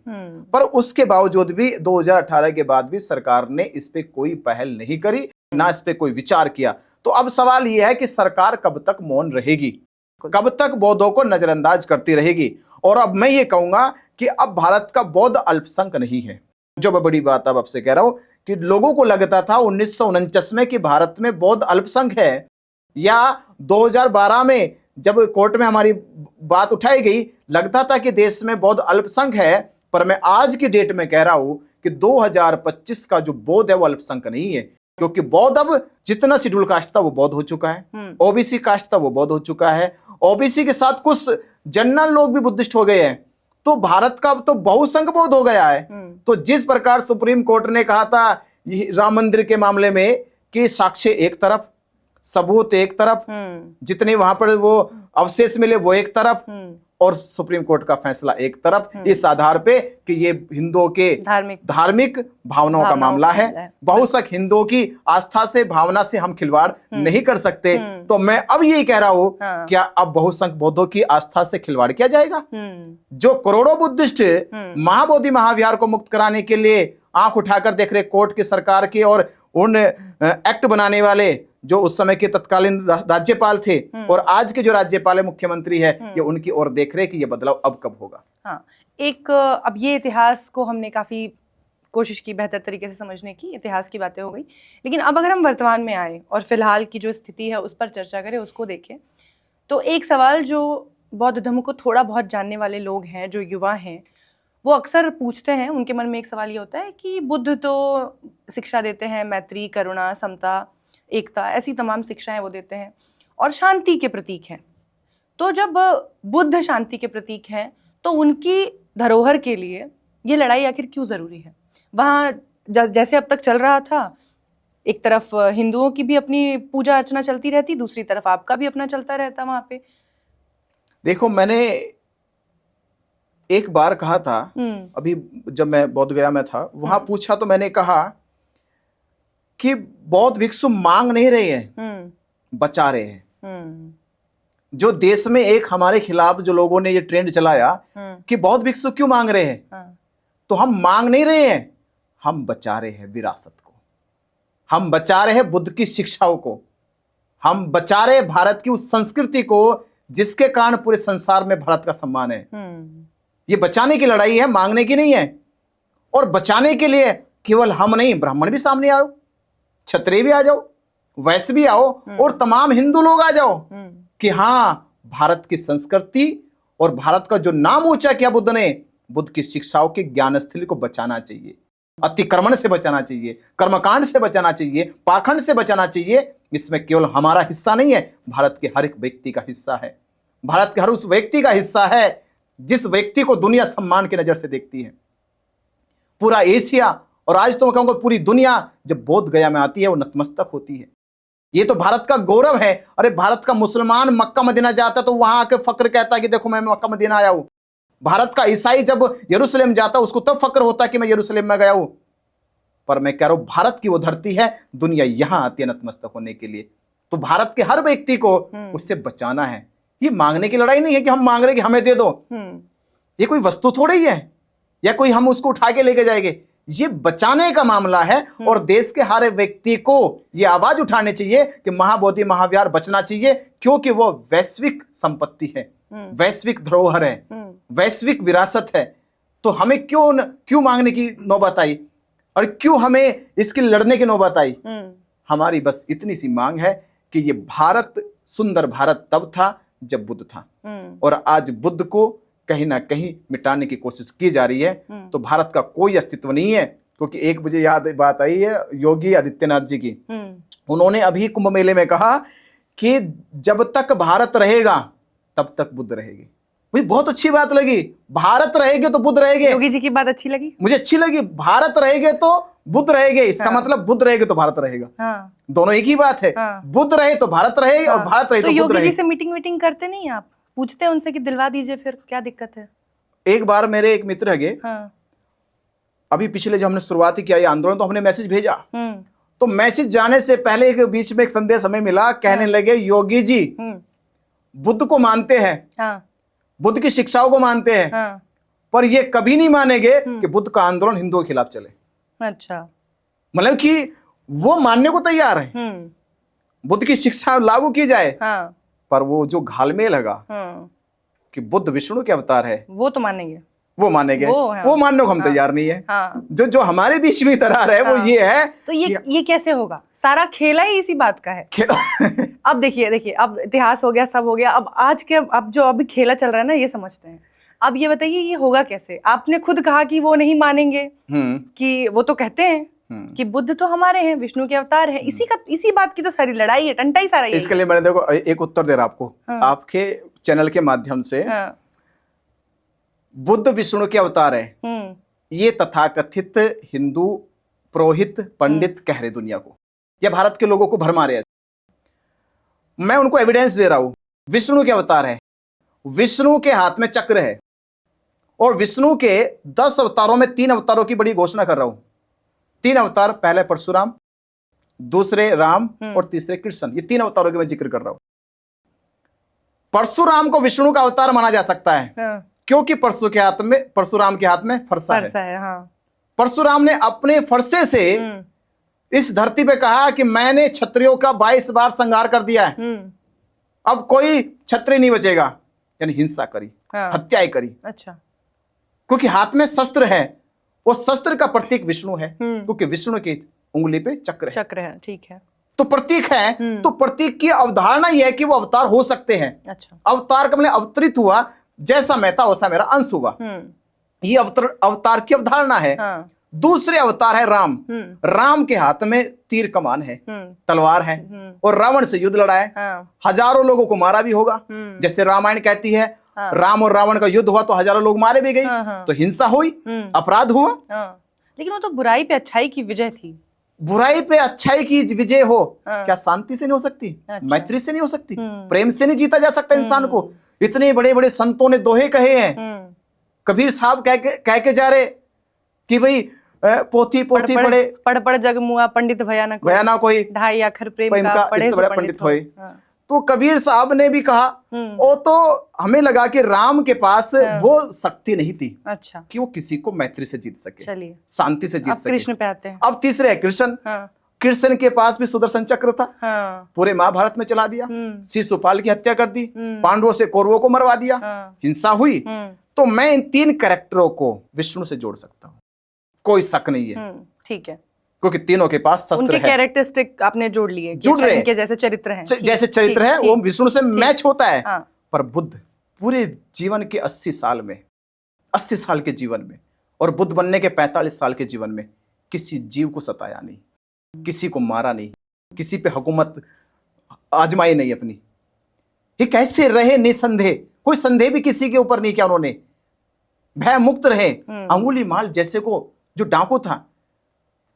पर उसके बावजूद भी 2018 के बाद भी सरकार ने इस पे कोई पहल नहीं करी, ना इस पे कोई विचार किया। तो अब सवाल यह है कि सरकार कब तक मौन रहेगी, कब तक बौद्धों को नजरअंदाज करती रहेगी। और अब मैं ये कहूंगा कि अब भारत का बौद्ध अल्पसंख्यक नहीं है। जो मैं बड़ी बात अब आपसे कह रहा हूं कि लोगों को लगता था 1949 में कि भारत में बौद्ध अल्पसंख्यक है, या 2012 में जब कोर्ट में हमारी बात उठाई गई लगता था कि देश में बौद्ध अल्पसंख्यक है। पर मैं आज की डेट में कह रहा हूं कि 2025 का जो बौद्ध है वो अल्पसंख्यक नहीं है, क्योंकि बौद्ध अब जितना शेड्यूल कास्ट था वो बौद्ध हो चुका है, ओबीसी कास्ट था वो बौद्ध हो चुका है, ओबीसी के साथ कुछ जनरल लोग भी बुद्धिस्ट हो गए हैं। तो भारत का तो बहुसंख्यक बौद्ध हो गया है। तो जिस प्रकार सुप्रीम कोर्ट ने कहा था राम मंदिर के मामले में कि साक्ष्य एक तरफ, सबूत एक तरफ, जितने वहां पर वो अवशेष मिले वो एक तरफ, और सुप्रीम कोर्ट का फैसला एक तरफ, इस आधार पे कि ये हिंदुओं के धार्मिक भावनाओं का मामला है। बहुसंख्यक हिंदुओं की आस्था से, भावना से हम खिलवाड़ नहीं कर सकते। तो मैं अब यही कह रहा हूं, क्या अब बहुसंख्यक बौद्धों की आस्था से खिलवाड़ किया जाएगा? जो करोड़ों बुद्धिस्ट महाबोधि महाविहार को मुक्त कराने के लिए आंख उठाकर देख रहे कोर्ट की, सरकार के और उन एक्ट बनाने वाले जो उस समय के तत्कालीन राज्यपाल थे और आज के जो राज्यपाल है, मुख्यमंत्री है, ये उनकी ओर देख रहे कि ये बदलाव अब कब होगा। हाँ, एक अब ये इतिहास को हमने काफी कोशिश की बेहतर तरीके से समझने की, इतिहास की बातें हो गई, लेकिन अब अगर हम वर्तमान में आए और फिलहाल की जो स्थिति है उस पर चर्चा करें, उसको देखें, तो एक सवाल जो बौद्ध धर्म को थोड़ा बहुत जानने वाले लोग हैं, जो युवा हैं, वो अक्सर पूछते हैं, उनके मन में एक सवाल ये होता है कि बुद्ध तो शिक्षा देते हैं मैत्री, करुणा, समता, एकता, ऐसी तमाम शिक्षाएं वो देते हैं और शांति के प्रतीक हैं। तो जब बुद्ध शांति के प्रतीक हैं तो उनकी धरोहर के लिए ये लड़ाई आखिर क्यों ज़रूरी है? वहाँ जैसे अब तक चल रहा था, एक तरफ हिंदुओं की भी अपनी पूजा अर्चना चलती रहती, दूसरी तरफ आपका भी अपना चलता रहता वहाँ पे। देखो, मैंने एक बार कहा था, अभी जब मैं बौद्ध गया में था, वहां पूछा तो मैंने कहा कि बौद्ध भिक्षु मांग नहीं रहे हैं, बचा रहे हैं। जो देश में एक हमारे खिलाफ जो लोगों ने ये ट्रेंड चलाया कि बौद्ध भिक्षु क्यों मांग रहे हैं, तो हम मांग नहीं रहे हैं, हम बचा रहे हैं विरासत को, हम बचा रहे हैं बुद्ध की शिक्षाओं को, हम बचा रहे हैं भारत की उस संस्कृति को जिसके कारण पूरे संसार में भारत का सम्मान है। ये बचाने की लड़ाई है, मांगने की नहीं है। और बचाने के लिए केवल हम नहीं, ब्राह्मण भी सामने आओ, क्षत्रिय भी आ जाओ, वैश्य भी आओ, और तमाम हिंदू लोग आ जाओ कि हाँ, भारत की संस्कृति और भारत का जो नाम ऊंचा किया बुद्ध ने, बुद्ध की शिक्षाओं के ज्ञानस्थली को बचाना चाहिए, अतिक्रमण से बचाना चाहिए, कर्मकांड से बचाना चाहिए, पाखंड से बचाना चाहिए। इसमें केवल हमारा हिस्सा नहीं है, भारत के हर एक व्यक्ति का हिस्सा है, भारत के हर उस व्यक्ति का हिस्सा है जिस व्यक्ति को दुनिया सम्मान की नजर से देखती है। पूरा एशिया और आज तो मैं कहूंगा पूरी दुनिया जब बोध गया में आती है वो नतमस्तक होती है। ये तो भारत का गौरव है। अरे भारत का मुसलमान मक्का मदीना जाता तो वहां आके फक्र कहता है कि देखो मैं मक्का मदीना आया हूं। भारत का ईसाई जब यरूशलेम जाता उसको तब फक्र होता कि मैं यरूशलेम में गया हूं। पर मैं कह रहा हूं भारत की वो धरती है, दुनिया यहां आती है नतमस्तक होने के लिए। तो भारत के हर व्यक्ति को उससे बचाना है। ये मांगने की लड़ाई नहीं है कि हम मांग रहे कि हमें दे दो, ये कोई वस्तु थोड़ी है या कोई हम उसको उठा के लेके जाएंगे। ये बचाने का मामला है और देश के हर व्यक्ति को ये आवाज उठानी चाहिए कि महाबोधि महाविहार बचना चाहिए, क्योंकि वो वैश्विक संपत्ति है, वैश्विक धरोहर है, वैश्विक विरासत है। तो हमें क्यों मांगने की नौबत आई और क्यों हमें इसके लड़ने की नौबत आई? हमारी बस इतनी सी मांग है कि ये भारत सुंदर भारत तब था जब बुद्ध था, और आज बुद्ध को कहीं ना कहीं मिटाने की कोशिश की जा रही है। तो भारत का कोई अस्तित्व नहीं है। क्योंकि एक मुझे याद बात आई है योगी आदित्यनाथ जी की, उन्होंने अभी कुंभ मेले में कहा कि जब तक भारत रहेगा तब तक बुद्ध रहेगी। मुझे बहुत अच्छी बात लगी, भारत रहेगे तो बुद्ध रहेंगे। योगी जी की बात अच्छी लगी, मुझे अच्छी लगी। भारत रहेगे तो बुद्ध रहेंगे, इसका मतलब बुद्ध रहेगे तो भारत रहेगा। दोनों एक ही बात है। बुद्ध रहे तो भारत रहेगा और भारत रहे तो बुद्ध रहेगा। योगी जी से मीटिंग करते नहीं आप? पूछते हैं उनसे कि दिलवा दीजिए, फिर क्या दिक्कत है? एक बार मेरे एक मित्र है, हाँ। अभी पिछले जब हमने शुरुआत किया ये आंदोलन, तो हमने मैसेज भेजा। हम्म। तो मैसेज जाने से पहले एक बीच में एक संदेश हमें मिला, कहने लगे योगी जी बुद्ध को मानते हैं, हाँ। बुद्ध की शिक्षाओं को मानते हैं, हाँ। पर ये कभी नहीं मानेंगे कि बुद्ध का आंदोलन हिंदुओं के खिलाफ चले। अच्छा। मतलब कि वो मानने को तैयार है बुद्ध की शिक्षा लागू की जाए, हाँ। पर वो जो घालमेल लगा कि बुद्ध विष्णु के अवतार है, वो तो मानेंगे, वो मानेंगे, वो मानने को हम तैयार नहीं है। हाँ। जो हमारे बीच में दरार है, वो ये है। तो ये कैसे होगा? सारा खेला ही इसी बात का है। अब देखिए अब इतिहास हो गया, सब हो गया, अब जो अभी खेला चल रहा है ना, ये समझते हैं। अब ये बताइए ये होगा कैसे? आपने खुद कहा कि वो नहीं मानेंगे, कि वो तो कहते हैं कि बुद्ध तो हमारे हैं, विष्णु के अवतार हैं। इसी बात की तो सारी लड़ाई है, टंटा ही सारा। इसके लिए मैंने देखो एक उत्तर दे रहा आपको, आपके चैनल के माध्यम से। बुद्ध विष्णु के अवतार है, ये तथाकथित हिंदू पुरोहित पंडित कह रहे दुनिया को, या भारत के लोगों को भरमा रहे। मैं उनको एविडेंस दे रहा हूं, विष्णु के अवतार है, विष्णु के हाथ में चक्र है, और विष्णु के 10 अवतारों में 3 अवतारों की बड़ी घोषणा कर रहा हूं। 3 अवतार, पहले परशुराम, दूसरे राम और तीसरे कृष्ण। ये 3 अवतारों के मैं जिक्र कर रहा हूं। परशुराम को विष्णु का अवतार माना जा सकता है, क्योंकि परशुराम के हाथ में फरसा है। हाँ। परशुराम ने अपने फरसे से इस धरती पे कहा कि मैंने क्षत्रियों का 22 बार संहार कर दिया है, अब कोई क्षत्रिय नहीं बचेगा, यानी हिंसा करी, हत्याएं करी। अच्छा। क्योंकि हाथ में शस्त्र है, वो शस्त्र का प्रतीक विष्णु है, क्योंकि विष्णु की उंगली पे चक्र है। ठीक है, तो प्रतीक है। तो प्रतीक की अवधारणा यह है कि वो अवतार हो सकते हैं। अच्छा। अवतार का मतलब अवतरित हुआ, जैसा मैं था वैसा मेरा अंश हुआ, ये अवतार की अवधारणा है। हाँ। दूसरे अवतार है राम। राम के हाथ में तीर कमान है, तलवार है, और रावण से युद्ध लड़ा है। हाँ। हजारों लोगों को मारा भी होगा, जैसे रामायण कहती है। हाँ। राम और रावण का युद्ध हुआ तो हजारों लोग मारे भी गए। हाँ। तो हिंसा हुई, अपराध हुआ। हाँ। लेकिन वो तो बुराई पे अच्छाई की विजय थी। बुराई पे अच्छाई की विजय हो, क्या शांति से नहीं हो सकती? अच्छा। मैत्री से नहीं हो सकती? प्रेम से नहीं जीता जा सकता इंसान को? इतने बड़े बड़े संतों ने दोहे कहे हैं। कबीर साहब कह के जा रहे कि भाई पोथी पढ़े, पढ़ जग मुआ, पंडित भया ना कोई, ढाई आखर प्रेम का पढ़े बड़ा पंडित होए। तो कबीर साहब ने भी कहा, वो तो हमें लगा कि राम के पास वो शक्ति नहीं थी। अच्छा। कि वो किसी को मैत्री से जीत सके, चलिए शांति से जीत सके। कृष्ण पे आते हैं। अब तीसरे है कृष्ण। हाँ। कृष्ण के पास भी सुदर्शन चक्र था। हाँ। पूरे महाभारत में चला दिया, शिशुपाल की हत्या कर दी, पांडवों से कौरवों को मरवा दिया। हाँ। हिंसा हुई। तो मैं इन 3 कैरेक्टरों को विष्णु से जोड़ सकता हूँ, कोई शक नहीं है। ठीक है, क्योंकि तीनों के पास शस्त्र है। कैरेक्टरिस्टिक आपने जोड़ लिए, जुड़ रहे हैं, जैसे चरित्र है, वो विष्णु से मैच होता है। हाँ। पर बुद्ध पूरे जीवन के 80 साल में, 80 साल के जीवन में, और बुद्ध बनने के 45 साल के जीवन में किसी जीव को सताया नहीं, किसी को मारा नहीं, किसी पे हुकूमत आजमाई नहीं अपनी। ये कैसे रहे निसंदेह, कोई संदेह भी किसी के ऊपर नहीं किया उन्होंने, भय मुक्त रहे। अंगुली माल जैसे को जो डाकू था,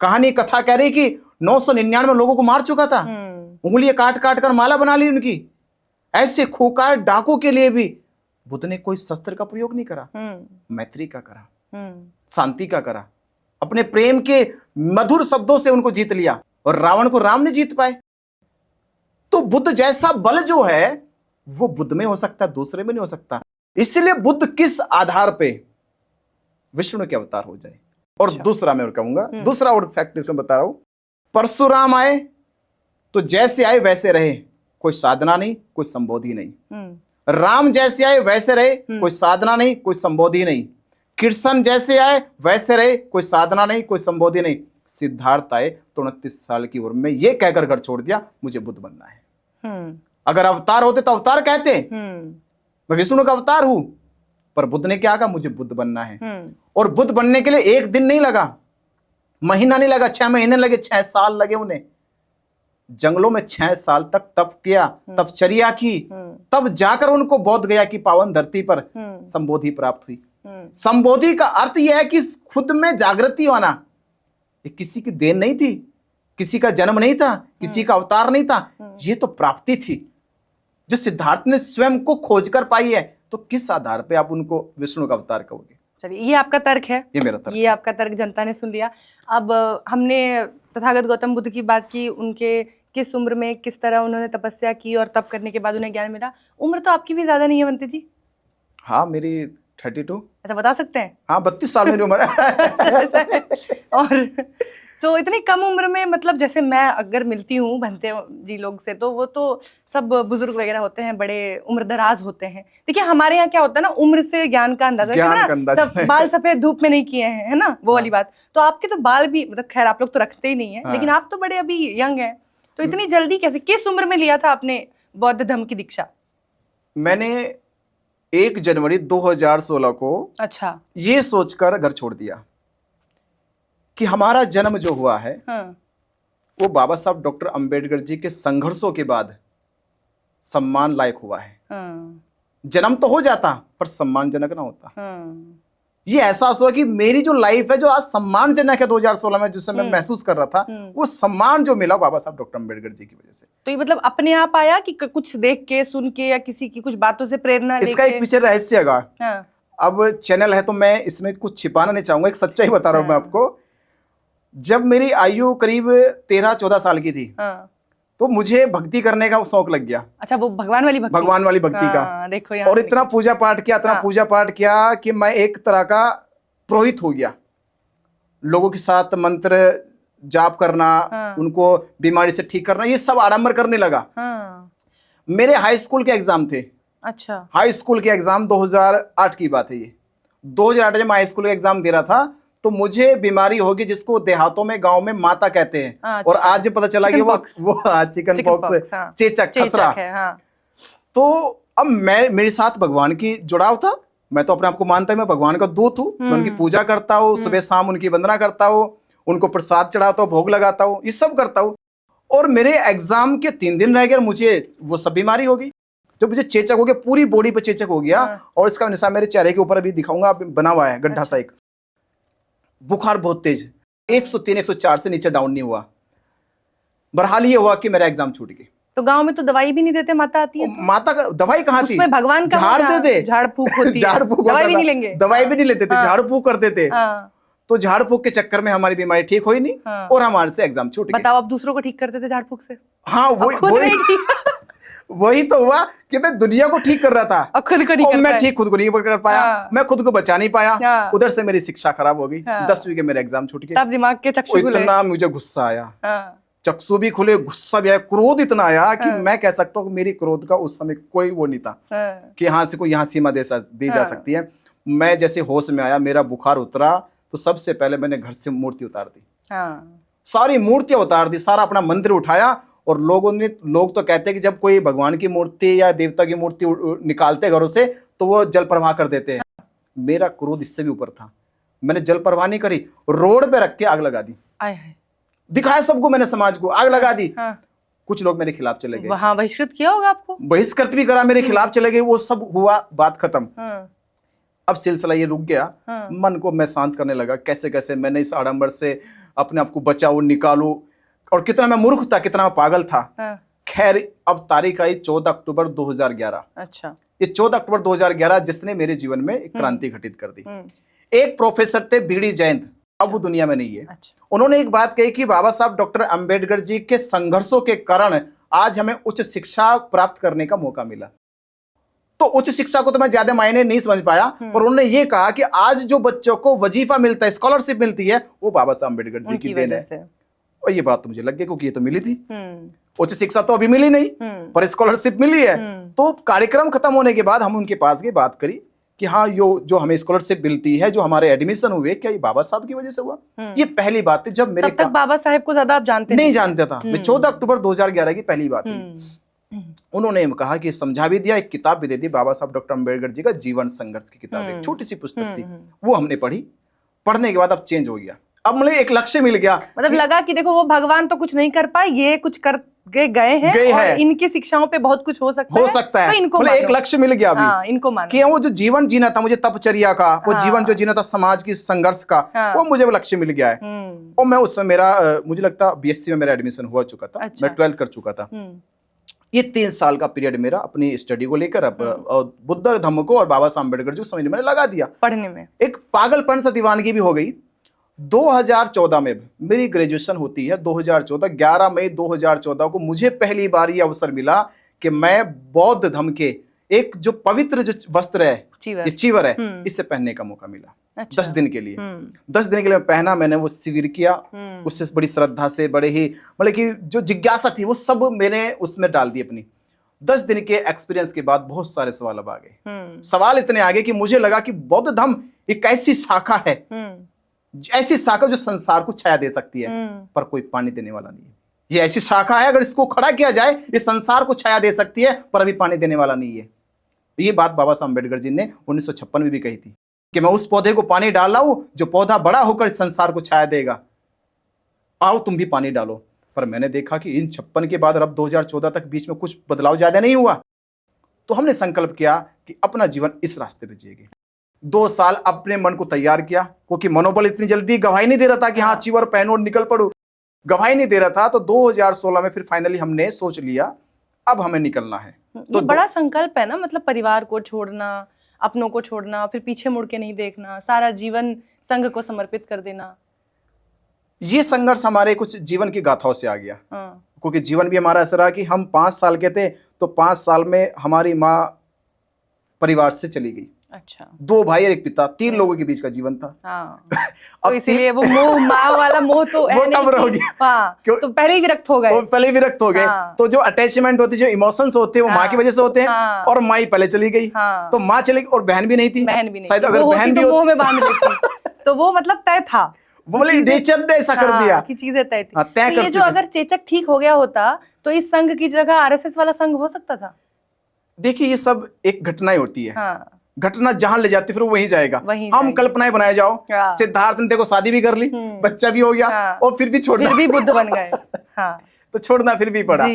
कहानी कथा कह रही कि 999 लोगों को मार चुका था, उंगलियां काट काट कर माला बना ली उनकी। ऐसे खूंखार डाकू के लिए भी बुद्ध ने कोई शस्त्र का प्रयोग नहीं करा, मैत्री का करा, शांति का करा, अपने प्रेम के मधुर शब्दों से उनको जीत लिया, और रावण को राम ने जीत पाए। तो बुद्ध जैसा बल जो है वो बुद्ध में हो सकता है, दूसरे में नहीं हो सकता। इसलिए बुद्ध किस आधार पे विष्णु के अवतार हो जाए। और अच्छा। दूसरा मैं और कहूंगा, दूसरा और फैक्ट इसमें बता रहा हूं, परशुराम आए तो जैसे आए वैसे रहे, कोई साधना नहीं, कोई संबोधि नहीं। राम जैसे आए वैसे रहे, कोई साधना नहीं, कोई संबोधि नहीं। कृष्ण जैसे आए वैसे रहे, कोई साधना नहीं, कोई संबोधि नहीं। सिद्धार्थ आए तो 29 साल की उम्र में ये कहकर घर छोड़ दिया, मुझे बुद्ध बनना है। अगर अवतार होते तो अवतार कहते, मैं विष्णु का अवतार हूं, पर बुद्ध ने क्या कहा, मुझे बुद्ध बनना है। और बुद्ध बनने के लिए 1 दिन नहीं लगा, महीना नहीं लगा, 6 महीने लगे, 6 साल लगे उन्हें। जंगलों में 6 साल तक तप किया, तपचर्या की, तब जाकर उनको बोध गया कि पावन धरती पर संबोधि प्राप्त हुई। संबोधि का अर्थ यह है कि खुद में जागृति होना। ये किसी की देन नहीं थी, किसी का जन्म नहीं था, किसी का अवतार नहीं था, ये तो प्राप्ति थी। जो सिद्धार्थ ने स्वयं को खोज कर पाई है, तो किस आधार पे आप उनको विष्णु का अवतार कहोगे? चलिए, ये आपका तर्क है, ये मेरा तर्क ये आपका तर्क जनता ने सुन लिया। अब हमने तथागत गौतम बुद्ध की बात की, उनके किस उम्र में किस तरह उन्होंने तपस्या की और तप करने के बाद उन्हें ज्ञान मिला। उम्र तो आपकी भी ज्यादा नहीं है बंटी जी। हाँ, मेरी 32। अच्छा, बता सकते हैं? हाँ, 32 साल मेरी उम्र है। और तो इतनी कम उम्र में, मतलब जैसे मैं अगर मिलती हूँ भंते जी लोग से, तो वो तो सब बुजुर्ग वगैरह होते हैं, बड़े उम्र दराज होते हैं। देखिए, हमारे यहाँ क्या होता है ना, उम्र से ज्ञान का अंदाजा ना, सब बाल सफेद धूप में नहीं किए हैं, है ना, वो वाली बात। तो आपके तो बाल भी, मतलब खैर आप लोग तो रखते ही नहीं है, लेकिन आप तो बड़े अभी यंग हैं, तो इतनी जल्दी कैसे, किस उम्र में लिया था आपने बौद्ध धर्म की दीक्षा? मैंने 1 जनवरी 2016 को अच्छा, ये सोचकर घर छोड़ दिया कि हमारा जन्म जो हुआ है, हाँ, वो बाबा साहब डॉक्टर अंबेडकर जी के संघर्षों के बाद सम्मान लायक हुआ है। हाँ, जन्म तो हो जाता पर सम्मानजनक ना होता। हाँ, ये एहसास हुआ कि मेरी जो लाइफ है, जो आज सम्मानजनक है 2016 में, जिससे मैं महसूस कर रहा था, वो सम्मान जो मिला बाबा साहब डॉक्टर अंबेडकर जी की वजह से। तो ये मतलब अपने आप आया कि कुछ देख के, सुन के, या किसी की कुछ बातों से प्रेरणा लेके? इसका एक पीछे रहस्य है। हाँ, अब चैनल है तो मैं इसमें कुछ छिपाना नहीं चाहूंगा, एक सच्चाई बता रहा हूं मैं आपको। जब मेरी आयु करीब 13-14 साल की थी, हाँ, तो मुझे भक्ति करने का शौक लग गया। अच्छा, वो भगवान वाली भक्ति? भगवान वाली भक्ति का। देखो यहाँ और इतना पूजा पाठ किया, इतना हाँ। पूजा पाठ किया कि मैं एक तरह का पुरोहित हो गया। लोगों के साथ मंत्र जाप करना, उनको बीमारी से ठीक करना, ये सब आडंबर करने लगा। हाँ, मेरे हाई स्कूल के एग्जाम थे। अच्छा, हाई स्कूल के एग्जाम 2008 की बात है ये। 2008 जब मैं हाई स्कूल का एग्जाम दे रहा था, तो मुझे बीमारी होगी जिसको देहातों में, गांव में माता कहते हैं। अच्छा। और आज पता चला कि वो चिकन पॉक्स, चेचक, खसरा। हाँ। तो अब मेरे साथ भगवान की जुड़ाव था। मैं तो अपने आप को मानता हूं मैं भगवान का दूत हूँ। मैं उनकी पूजा करता हूँ, सुबह शाम उनकी वंदना करता हूँ, उनको प्रसाद चढ़ाता हूँ, भोग लगाता हूँ, ये सब करता हूँ। और मेरे एग्जाम के 3 दिन रह गए, मुझे वो सब बीमारी हो गई। जब मुझे चेचक हो गया, पूरी बॉडी पे चेचक हो गया। और इसका निशान मेरे चेहरे के ऊपर अभी दिखाऊंगा, बना हुआ है गड्ढा सा एक। बुखार बहुत तेज, 103-104 से नीचे डाउन नहीं हुआ। बहरहाल ये हुआ कि मेरा एग्जाम छूट गया। तो गांव में तो दवाई भी नहीं देते, माता आती है तो? माता का दवाई कहाँ थी? उसमें भगवान का झाड़ देते, झाड़ फूक होती है, झाड़ फूक, दवाई भी नहीं लेंगे, दवाई भी नहीं लेते थे, झाड़ फूक करते थे। हाँ। तो झाड़ फूक के चक्कर में हमारी बीमारी ठीक हुई नहीं। हाँ। और हमारे से एग्जाम छूट गए। बताओ, आप दूसरों को ठीक करते थे झाड़ फूक से? हाँ, वही तो हुआ कि मैं दुनिया को ठीक कर रहा था और खुद को नहीं कर मैं ठीक खुद को नहीं कर पाया। मैं खुद को बचा नहीं पाया। उधर से मेरी शिक्षा खराब हो गई। 10वीं के मेरे एग्जाम छूट गए। तब दिमाग के चक्षु खुले। इतना मुझे गुस्सा आया, चक्षु भी खुले, गुस्सा भी आया, क्रोध इतना आया कि मैं कह सकता हूँ कि मेरी क्रोध का उस समय कोई वो नहीं था कि यहाँ से कोई यहाँ सीमा दी जा सकती है। मैं जैसे होश में आया, मेरा बुखार उतरा, तो सबसे पहले मैंने घर से मूर्ति उतार दी। सारी मूर्तियां उतार दी, सारा अपना मंदिर उठाया। और लोग तो कहते हैं कि जब कोई भगवान की मूर्ति या देवता की मूर्ति निकालते घरों से, तो वो जल प्रवाह कर देते हैं। मेरा क्रोध इससे भी ऊपर था। मैंने जल प्रवाह नहीं करी, रोड पे रख के आग लगा दी। दिखाया सबको, मैंने समाज को आग लगा दी। कुछ लोग मेरे खिलाफ चले गए। वहां बहिष्कृत किया होगा आपको? बहिष्कृत भी करा, मेरे खिलाफ चले गए। वो सब हुआ, बात खत्म। अब सिलसिला ये रुक गया। मन को मैं शांत करने लगा, कैसे कैसे मैंने इस आडंबर से अपने आप को बचाऊं, निकालूं। और कितना मैं मूर्ख था, कितना मैं पागल था। खैर, अब तारीख आई 14 अक्टूबर 2011। अच्छा। ये 14 अक्टूबर 2011 जिसने मेरे जीवन में एक क्रांति घटित कर दी। एक प्रोफेसर थे बीडी जयंत, अब वो दुनिया में नहीं है। अच्छा। उन्होंने एक बात कही कि बाबा साहब डॉक्टर अंबेडकर जी के संघर्षों के कारण आज हमें उच्च शिक्षा प्राप्त करने का मौका मिला। तो उच्च शिक्षा को तो मैं ज्यादा मायने नहीं समझ पाया, पर उन्होंने ये कहा कि आज जो बच्चों को वजीफा मिलता है, स्कॉलरशिप मिलती है, वो बाबा साहब अंबेडकर जी की देन है। और ये बात तो मुझे लग गई, क्योंकि ये तो मिली थी। उच्च शिक्षा तो अभी मिली नहीं, पर स्कॉलरशिप मिली है। तो कार्यक्रम खत्म होने के बाद हम उनके पास गए, बात करी कि हाँ, जो हमें स्कॉलरशिप मिलती है, जो हमारे एडमिशन हुए, क्या ये बाबा साहब की वजह से हुआ? ये पहली बात थी। जब मेरे तब तक बाबा साहब को ज्यादा आप जानते नहीं जानता था मैं। 14 अक्टूबर 2011 की पहली बात थी। उन्होंने कहा कि समझा भी दिया, एक किताब भी दे दी, बाबा साहब डॉक्टर अंबेडकर जी का जीवन संघर्ष की किताब, एक छोटी सी पुस्तक थी, वो हमने पढ़ी। पढ़ने के बाद अब चेंज हो गया, अब मुझे एक लक्ष्य मिल गया। मतलब लगा कि देखो, वो भगवान तो कुछ नहीं कर पाए, ये कुछ कर गए हैं और इनकी शिक्षाओं पे बहुत कुछ हो सकता है। तो इनको एक लक्ष्य मिल गया अभी। इनको मानो कि वो जो जीवन जीना था मुझे, तपचर्या का, वो जीवन जो जीना था समाज की संघर्ष का, वो मुझे वो लक्ष्य मिल गया है। और मैं उस समय मुझे लगता BSc में मेरा एडमिशन हुआ चुका था। मैं 12th कर चुका था। ये 3 साल का पीरियड मेरा अपनी स्टडी को लेकर और बुद्ध धम्म को और बाबा साहब अम्बेडकर जी को समझने में मैंने लगा दिया। पढ़ने में एक पागलपन सा दीवानगी भी हो गई। 2014 में मेरी ग्रेजुएशन होती है, 2014 11 मई 2014 को मुझे पहली बार ये अवसर मिला कि मैं बौद्ध धर्म के एक जो पवित्र जो वस्त्र है, ये चीवर है, इसे पहनने का मौका मिला। अच्छा। 10 दिन के लिए 10 दिन के लिए पहना, मैंने वो शिविर किया, उससे बड़ी श्रद्धा से, बड़े ही मतलब कि जो जिज्ञासा थी वो सब मैंने उसमें डाल दी अपनी। 10 दिन के एक्सपीरियंस के बाद बहुत सारे सवाल अब आ गए। सवाल इतने आ गए कि मुझे लगा कि बौद्ध धर्म एक ऐसी शाखा है, ऐसी शाखा जो संसार को छाया दे सकती है, पर कोई पानी देने वाला नहीं है। ये ऐसी शाखा है, अगर इसको खड़ा किया जाए ये संसार को छाया दे सकती है, पर अभी पानी देने वाला नहीं है। ये बात बाबा साहब अम्बेडकर जी ने 1956 में भी कही थी कि मैं उस पौधे को पानी डाल रहा हूं जो पौधा बड़ा होकर इस संसार को छाया देगा, आओ तुम भी पानी डालो। पर मैंने देखा कि इन 56 के बाद अब 2014 तक बीच में कुछ बदलाव ज्यादा नहीं हुआ। तो हमने संकल्प किया कि अपना जीवन इस रास्ते पे जिएंगे। 2 साल अपने मन को तैयार किया, क्योंकि मनोबल इतनी जल्दी गवाही नहीं दे रहा था कि हाँ चीवर पहनो और निकल पड़ो, गवाही नहीं दे रहा था। तो 2016 में फिर फाइनली हमने सोच लिया अब हमें निकलना है। तो बड़ा संकल्प है ना, मतलब परिवार को छोड़ना, अपनों को छोड़ना, फिर पीछे मुड़ के नहीं देखना, सारा जीवन संघ को समर्पित कर देना। ये संघर्ष हमारे कुछ जीवन की गाथाओं से आ गया। क्योंकि जीवन भी हमारा ऐसा रहा कि हम 5 साल के थे तो 5 साल में हमारी माँ परिवार से चली गई। अच्छा। 2 भाई और 1 पिता, 3 लोगों के बीच का जीवन था। हाँ। तो इसीलिए वो मोह, माँ वाला मोह तो वो कम रह गया। हाँ, तो पहले ही विरक्त हो गए। वो पहले ही विरक्त हो गए। हाँ। तो जो अटैचमेंट होती, जो इमोशंस होते हैं वो माँ की वजह से होते हैं। हाँ। और माँ ही पहले चली गई। हाँ। तो माँ चली गई और बहन भी नहीं थी। शायद अगर बहन भी मोह में बांध लेती तो वो मतलब तय था, बोले नेचर ने ऐसा कर दिया कि चीजें तय थी। तो ये जो अगर चेचक ठीक हो गया होता तो इस संघ की जगह आरएसएस वाला संघ हो सकता था। देखिए ये सब एक घटना होती है। हाँ। घटना जहां ले जाती फिर वहीं जाएगा। हम कल्पनाएं बनाए जाओ। हाँ। सिद्धार्थ ने देखो शादी भी कर ली, बच्चा भी हो गया। हाँ। और फिर भी छोड़ना, फिर भी बुद्ध बन गए। हाँ। तो छोड़ना फिर भी पड़ा।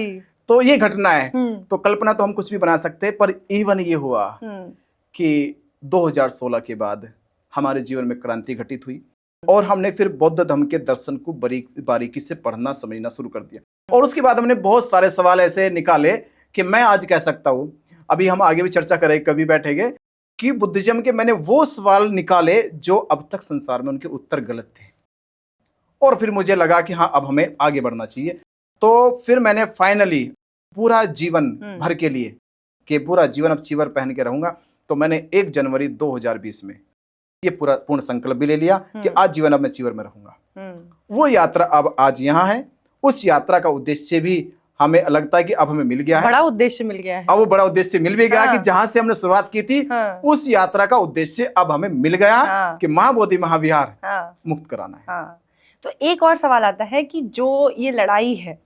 तो ये घटना है। तो कल्पना तो हम कुछ भी बना सकते हैं, पर इवन ये हुआ कि 2016 के बाद हमारे जीवन में क्रांति घटित हुई और हमने फिर बौद्ध धर्म के दर्शन को बारीकी से पढ़ना समझना शुरू कर दिया। और उसके बाद हमने बहुत सारे सवाल ऐसे निकाले कि मैं आज कह सकता हूं, अभी हम आगे भी चर्चा करें कभी बैठेंगे, कि बुद्धिज्म के मैंने वो सवाल निकाले जो अब तक संसार में उनके उत्तर गलत थे। और फिर मुझे लगा कि हाँ अब हमें आगे बढ़ना चाहिए। तो फिर मैंने फाइनली पूरा जीवन भर के लिए कि पूरा जीवन अब चीवर पहन के रहूंगा, तो मैंने 1 जनवरी 2020 में ये पूर्ण संकल्प भी ले लिया कि आज जीवन अब मैं चीवर में रहूंगा। वो यात्रा अब आज यहाँ है। उस यात्रा का उद्देश्य भी हमें लगता है कि अब हमें मिल गया है, बड़ा उद्देश्य मिल गया है। अब वो बड़ा उद्देश्य मिल भी गया। हाँ। कि जहां से हमने शुरुआत की थी। हाँ। उस यात्रा का उद्देश्य अब हमें मिल गया। हाँ। कि महाबोधि महाविहार। हाँ। मुक्त कराना है। हाँ। तो एक और सवाल आता है कि जो ये लड़ाई है,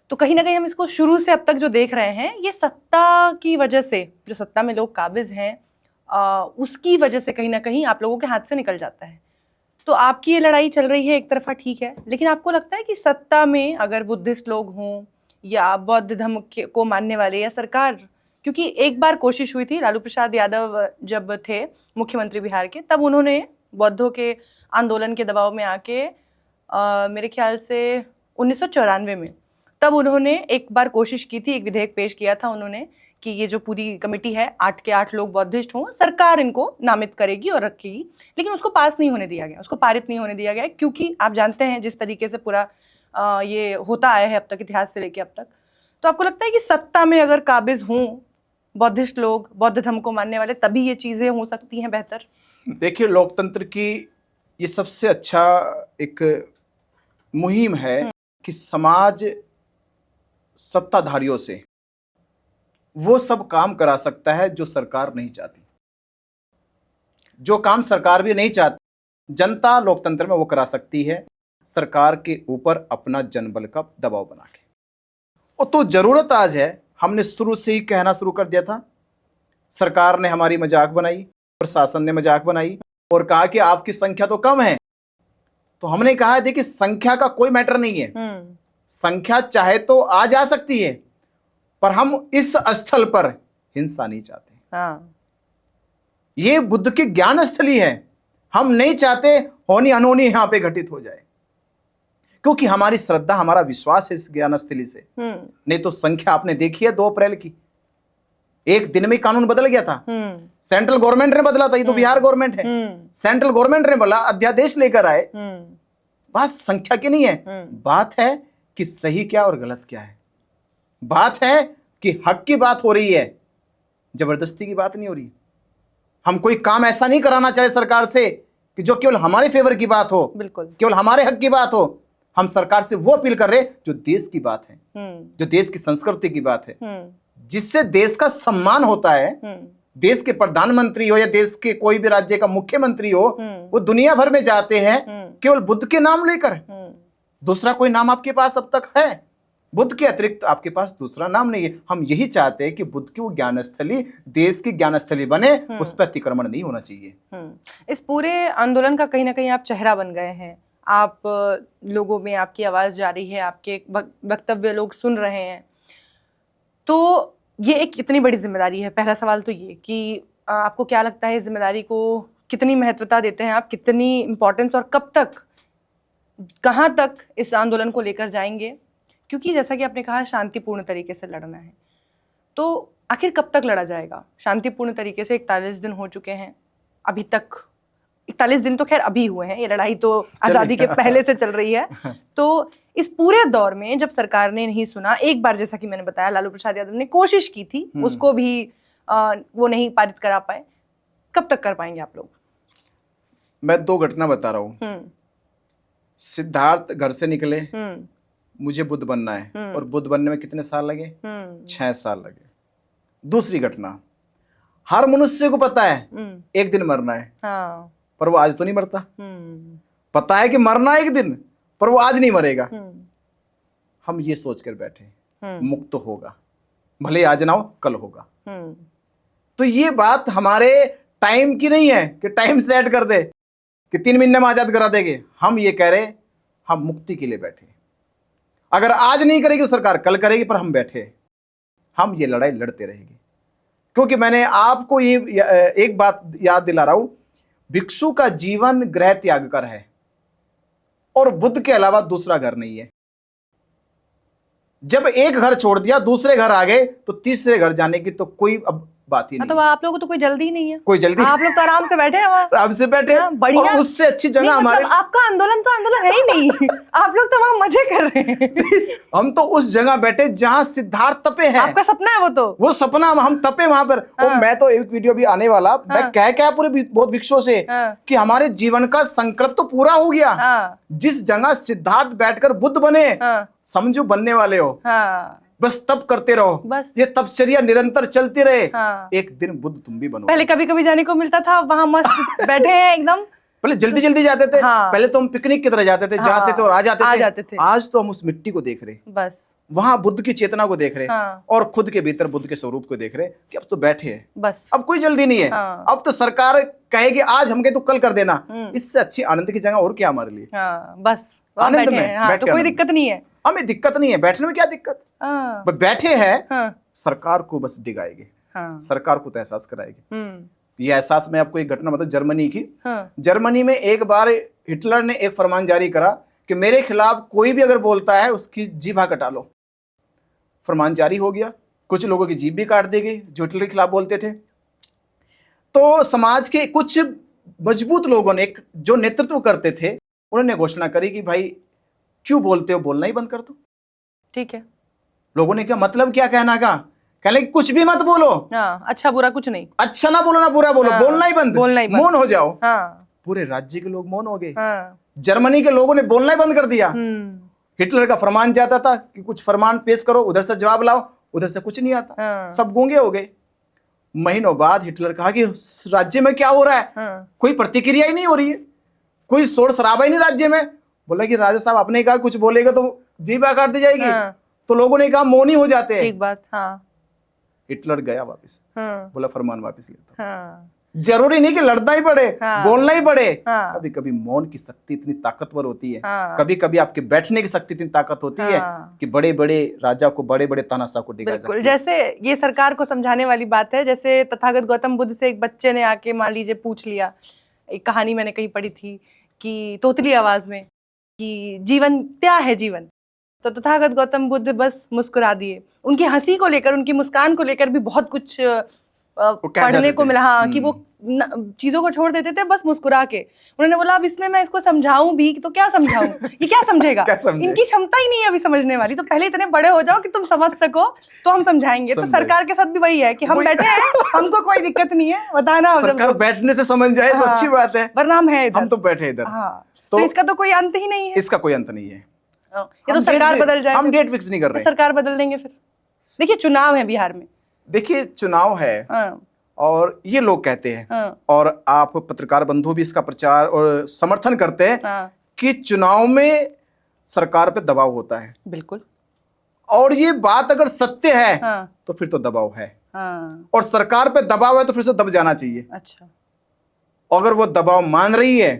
तो कहीं ना कहीं हम इसको शुरू से अब तक जो देख रहे हैं, ये सत्ता की वजह से, जो सत्ता में लोग काबिज हैं उसकी वजह से कहीं ना कहीं आप लोगों के हाथ से निकल जाता है। तो आपकी ये लड़ाई चल रही है एक तरफा, ठीक है, लेकिन आपको लगता है कि सत्ता में अगर बुद्धिस्ट लोग हों या बौद्ध धर्म को मानने वाले या सरकार, क्योंकि एक बार कोशिश हुई थी, लालू प्रसाद यादव जब थे मुख्यमंत्री बिहार के, तब उन्होंने बौद्धों के आंदोलन के दबाव में आके मेरे ख्याल से 1994 में, तब उन्होंने एक बार कोशिश की थी, एक विधेयक पेश किया था उन्होंने कि ये जो पूरी कमेटी है 8 के 8 लोग बौद्धिस्ट हों, सरकार इनको नामित करेगी और रखेगी, लेकिन उसको पास नहीं होने दिया गया, उसको पारित नहीं होने दिया गया, क्योंकि आप जानते हैं जिस तरीके से पूरा ये होता आया है अब तक, इतिहास से लेके अब तक। तो आपको लगता है कि सत्ता में अगर काबिज हों बौद्धिस्ट लोग, बौद्ध धर्म को मानने वाले, तभी ये चीजें हो सकती हैं बेहतर? देखिए लोकतंत्र की ये सबसे अच्छा एक मुहिम है कि समाज सत्ताधारियों से वो सब काम करा सकता है जो सरकार नहीं चाहती। जो काम सरकार भी नहीं चाहती, जनता लोकतंत्र में वो करा सकती है, सरकार के ऊपर अपना जनबल का दबाव बना के। और तो जरूरत आज है, हमने शुरू से ही कहना शुरू कर दिया था, सरकार ने हमारी मजाक बनाई, प्रशासन ने मजाक बनाई और कहा कि आपकी संख्या तो कम है। तो हमने कहा देखिए संख्या का कोई मैटर नहीं है, संख्या चाहे तो आ जा सकती है, पर हम इस स्थल पर हिंसा नहीं चाहते। हाँ। ये बुद्ध की ज्ञान स्थली है, हम नहीं चाहते होनी अनहोनी यहां पे घटित हो जाए, क्योंकि हमारी श्रद्धा, हमारा विश्वास है इस ज्ञान स्थली से। नहीं तो संख्या आपने देखी है 2 अप्रैल की, एक दिन में कानून बदल गया था। सेंट्रल गवर्नमेंट ने बदला था, ये तो बिहार गवर्नमेंट है। सेंट्रल गवर्नमेंट ने बोला, अध्यादेश लेकर आए। बात संख्या की नहीं है, बात है कि सही क्या और गलत क्या है। बात है कि हक की बात हो रही है, जबरदस्ती की बात नहीं हो रही। हम कोई काम ऐसा नहीं कराना चाहे सरकार से कि जो केवल हमारे फेवर की बात हो, बिल्कुल केवल हमारे हक की बात हो। हम सरकार से वो अपील कर रहे हैं जो देश की बात है, जो देश की संस्कृति की बात है, जिससे देश का सम्मान होता है। देश के प्रधानमंत्री हो या देश के कोई भी राज्य का मुख्यमंत्री हो, वो दुनिया भर में जाते हैं केवल बुद्ध के नाम लेकर। दूसरा कोई नाम आपके पास अब तक है? बुद्ध के अतिरिक्त आपके पास दूसरा नाम नहीं है। हम यही चाहते हैं कि बुद्ध की वो ज्ञानस्थली देश की ज्ञानस्थली बने, उस पर अतिक्रमण नहीं होना चाहिए। इस पूरे आंदोलन का कहीं ना कहीं आप चेहरा बन गए हैं। आप लोगों में आपकी आवाज जा रही है, आपके वक्तव्य लोग सुन रहे हैं, तो ये एक कितनी बड़ी जिम्मेदारी है। पहला सवाल तो ये कि आपको क्या लगता है, इस जिम्मेदारी को कितनी महत्वता देते हैं आप, कितनी इम्पोर्टेंस, और कब तक, कहाँ तक इस आंदोलन को लेकर जाएंगे? क्योंकि जैसा कि आपने कहा शांतिपूर्ण तरीके से लड़ना है, तो आखिर कब तक लड़ा जाएगा शांतिपूर्ण तरीके से? 41 दिन हो चुके हैं अभी तक। 41 दिन तो खैर अभी हुए हैं, ये लड़ाई तो आज़ादी के पहले से चल रही है। तो इस पूरे दौर में जब सरकार ने नहीं सुना, एक बार जैसा कि मैंने बताया लालू प्रसाद यादव ने कोशिश की थी, उसको भी वो नहीं पारित करा पाए, कब तक कर पाएंगे आप लोग? मैं 2 घटना बता रहा हूँ। सिद्धार्थ घर से निकले, मुझे बुद्ध बनना है, और बुद्ध बनने में कितने साल लगे? 6 साल लगे। दूसरी घटना, हर मनुष्य को पता है एक दिन मरना है, पर वो आज तो नहीं मरता। पता है कि मरना है एक दिन, पर वो आज नहीं मरेगा। हम ये सोचकर बैठे मुक्त होगा, भले आज ना हो कल होगा। तो ये बात हमारे टाइम की नहीं है कि टाइम सेट कर दे कि 3 महीने में आजाद करा देंगे। हम ये कह रहे, हम मुक्ति के लिए बैठे। अगर आज नहीं करेगी तो सरकार कल करेगी, पर हम बैठे, हम ये लड़ाई लड़ते रहेंगे। क्योंकि मैंने आपको ये एक बात याद दिला रहा हूं, भिक्षु का जीवन गृह त्याग कर है, और बुद्ध के अलावा दूसरा घर नहीं है। जब एक घर छोड़ दिया, दूसरे घर आ गए, तो तीसरे घर जाने की तो कोई अब बात ही नहीं। तो आप लोगों को तो कोई जल्दी ही नहीं है। कोई जल्दी, आप लोग तो आराम से बैठे हैं वहाँ। आराम से बैठे, बढ़िया। और उससे अच्छी जगह हमारे, आपका आंदोलन तो आंदोलन है ही नहीं। आप लोग तो वहाँ मजे कर रहे हैं। हम तो उस जगह बैठे जहाँ सिद्धार्थ तपे हैं। आपका सपना है वो सपना, हम तपे वहां पर। और मैं तो एक वीडियो भी आने वाला, मैं कह क्या पूरे बहुत भिक्षुओं से कि हमारे जीवन का संकल्प तो पूरा हो गया। जिस जगह सिद्धार्थ बैठकर बुद्ध बने, समझो बनने वाले हो, बस तप करते रहो, बस ये तपचर्या निरंतर चलती रहे। एक दिन बुद्ध तुम भी बनो। पहले कभी कभी जाने को मिलता था, वहां मस्त बैठे हैं एकदम। पहले जल्दी जल्दी जाते थे। पहले तो हम पिकनिक की तरह जाते थे, जाते थे और आ जाते थे। आज तो हम उस मिट्टी को देख रहे, बस वहां बुद्ध की चेतना को देख रहे, और खुद के भीतर बुद्ध के स्वरूप को देख रहे कि अब तो बैठे हैं, बस अब कोई जल्दी नहीं है। अब तो सरकार कहेगी आज हम कहे तो कल कर देना। इससे अच्छी आनंद की जगह और क्या हमारे लिए? बस आनंद में तो कोई दिक्कत नहीं है, हमें दिक्कत नहीं है। बैठने में क्या दिक्कत? बैठे हैं, सरकार को बस डिगाएंगे, सरकार को तो एहसास कराएंगे। ये एहसास में आपको एक घटना मतलब जर्मनी की। जर्मनी में एक बार हिटलर ने एक फरमान जारी करा कि मेरे खिलाफ कोई भी अगर बोलता है उसकी जीभ कटा लो। फरमान जारी हो गया, कुछ लोगों की जीभ भी काट दी गई जो हिटलर के खिलाफ बोलते थे। तो समाज के कुछ मजबूत लोगों ने, जो नेतृत्व करते थे, उन्होंने घोषणा करी कि भाई क्यों बोलते हो, बोलना ही बंद कर दो। ठीक है, लोगों ने क्या मतलब क्या कहना का, कहले कुछ भी मत बोलो, अच्छा बुरा कुछ नहीं, अच्छा ना बोलो ना बुरा बोलो, बोलना ही बंद, मौन हो जाओ। पूरे राज्य के लोग मौन हो गए। जर्मनी के लोगों ने बोलना ही बंद कर दिया। हिटलर का फरमान जाता था कि कुछ फरमान पेश करो, उधर से जवाब लाओ, उधर से कुछ नहीं आता, सब गूंगे हो गए। महीनों बाद हिटलर कहा कि राज्य में क्या हो रहा है, कोई प्रतिक्रिया ही नहीं हो रही है, कोई शोर शराबा ही नहीं राज्य में। बोला कि राजा साहब आपने कहा कुछ बोलेगा तो जीभ काट दी जाएगी। तो लोगों ने कहा मौन ही हो जाते हैं। एक बात, हिटलर गया वापस, बोला फरमान वापस लेता। जरूरी नहीं कि लड़ना ही पड़े, बोलना ही पड़े। कभी कभी मौन की शक्ति इतनी ताकतवर होती है, कभी कभी आपके बैठने की शक्ति इतनी ताकत होती है कि बड़े बड़े राजा को, बड़े बड़े तानाशाह को डिगा सकती है। जैसे ये सरकार को समझाने वाली बात है, जैसे तथागत गौतम बुद्ध से एक बच्चे ने आके मान लीजिए पूछ लिया, एक कहानी मैंने कहीं पढ़ी थी कि तोतली आवाज में कि जीवन क्या है जीवन। तो तथागत गौतम बुद्ध बस मुस्कुरा दिए। उनकी हंसी को लेकर, उनकी मुस्कान को लेकर भी बहुत कुछ पढ़ने को मिला। हाँ, कि वो चीजों को छोड़ देते थे बस मुस्कुरा के। उन्होंने बोला अब इसमें मैं इसको समझाऊं भी तो क्या समझाऊं, ये क्या समझेगा। इनकी क्षमता ही नहीं है अभी समझने वाली, तो पहले इतने बड़े हो जाओ कि तुम समझ सको तो हम समझाएंगे। तो सरकार के साथ भी वही है कि हम बैठे हैं, हमको कोई दिक्कत नहीं है, बताना हो सरकार बैठने से समझ जाए तो अच्छी बात है, वरना हम है इधर, हम तो बैठे इधर। हाँ, तो इसका तो कोई अंत ही नहीं है। इसका कोई अंत नहीं है। ये तो सरकार बदल जाए, हम डेट फिक्स नहीं कर रहे, सरकार बदल देंगे फिर। देखिए चुनाव है बिहार में, देखिए चुनाव है और ये लोग कहते हैं और आप पत्रकार बंधु भी इसका प्रचार और समर्थन करते हैं कि चुनाव में सरकार पे दबाव होता है। बिल्कुल। और ये बात अगर सत्य है तो फिर तो दबाव है, और सरकार पे दबाव है तो फिर से दब जाना चाहिए। अच्छा, अगर वो दबाव मान रही है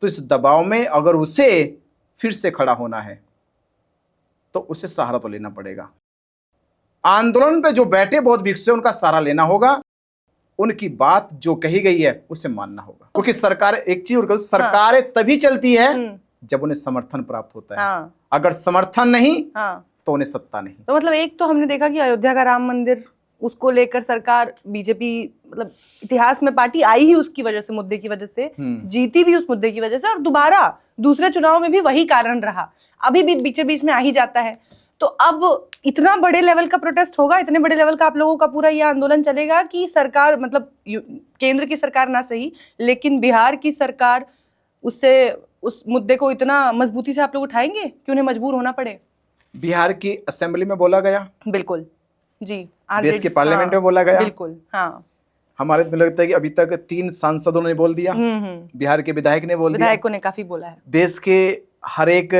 तो इस दबाव में अगर उसे फिर से खड़ा होना है तो उसे सहारा तो लेना पड़ेगा। आंदोलन पे जो बैठे बहुत भिक्षु उनका सहारा लेना होगा, उनकी बात जो कही गई है उसे मानना होगा, क्योंकि सरकार, एक चीज और सरकारें तभी चलती है जब उन्हें समर्थन प्राप्त होता है। अगर समर्थन नहीं तो उन्हें सत्ता नहीं। तो मतलब एक तो हमने देखा कि अयोध्या का राम मंदिर, उसको लेकर सरकार, बीजेपी मतलब इतिहास में पार्टी आई ही उसकी वजह से, मुद्दे की वजह से, जीती भी उस मुद्दे की वजह से, और दोबारा दूसरे चुनाव में भी वही कारण रहा, अभी भी बीच बीच में आ ही जाता है। तो अब इतना बड़े लेवल का प्रोटेस्ट होगा, इतने बड़े लेवल का आप लोगों का पूरा ये आंदोलन चलेगा कि सरकार, मतलब केंद्र की सरकार ना सही लेकिन बिहार की सरकार उससे, उस मुद्दे को इतना मजबूती से आप लोग उठाएंगे कि उन्हें मजबूर होना पड़े। बिहार की असेंबली में बोला गया, बिल्कुल जी, देश के पार्लियामेंट में बोला गया, बिल्कुल। हाँ, हमारे को लगता है कि अभी तक 3 सांसदों ने बोल दिया, बिहार के विधायक ने बोल दिया, विधायकों ने काफी बोला है, देश के हर एक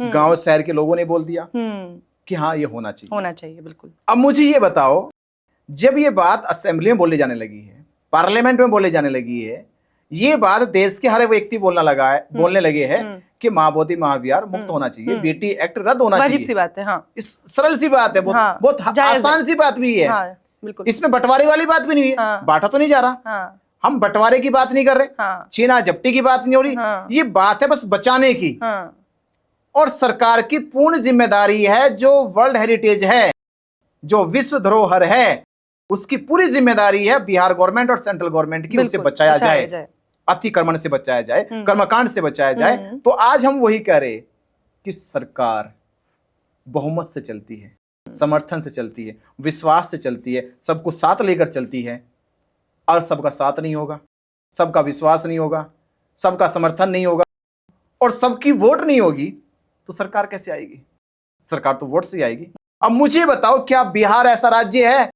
गांव शहर के लोगों ने बोल दिया कि हाँ ये होना चाहिए, बिल्कुल। अब मुझे ये बताओ, जब ये बात असेंबली में बोले जाने लगी है, पार्लियामेंट में बोले जाने लगी है, ये बात देश के हर व्यक्ति बोलने लगे हैं कि माँ बोधी महाविहार मुक्त होना चाहिए, बेटी एक्ट रद्द होना चाहिए, अजीब सी बात है। हाँ, इस सरल सी बात है, बहुत आसान सी बात भी है। बिल्कुल, इसमें बंटवारे वाली बात भी नहीं है, बांटा तो नहीं जा रहा, हम बंटवारे की बात नहीं कर रहे, छीना झपटी की बात नहीं हो रही, ये बात है बस बचाने की। और सरकार की पूर्ण जिम्मेदारी है, जो वर्ल्ड हेरिटेज है, जो विश्व धरोहर है, उसकी पूरी जिम्मेदारी है बिहार गवर्नमेंट और सेंट्रल गवर्नमेंट की, उसे बचाया जाए, अतिक्रमण से बचाया जाए, कर्मकांड से बचाया जाए। तो आज हम वही कह रहे कि सरकार बहुमत से चलती है, समर्थन से चलती है, विश्वास से चलती है, सबको साथ लेकर चलती है, और सबका साथ नहीं होगा, सबका विश्वास नहीं होगा, सबका समर्थन नहीं होगा, और सबकी वोट नहीं होगी तो सरकार कैसे आएगी? सरकार तो वोट से ही आएगी। अब मुझे बताओ, क्या बिहार ऐसा राज्य है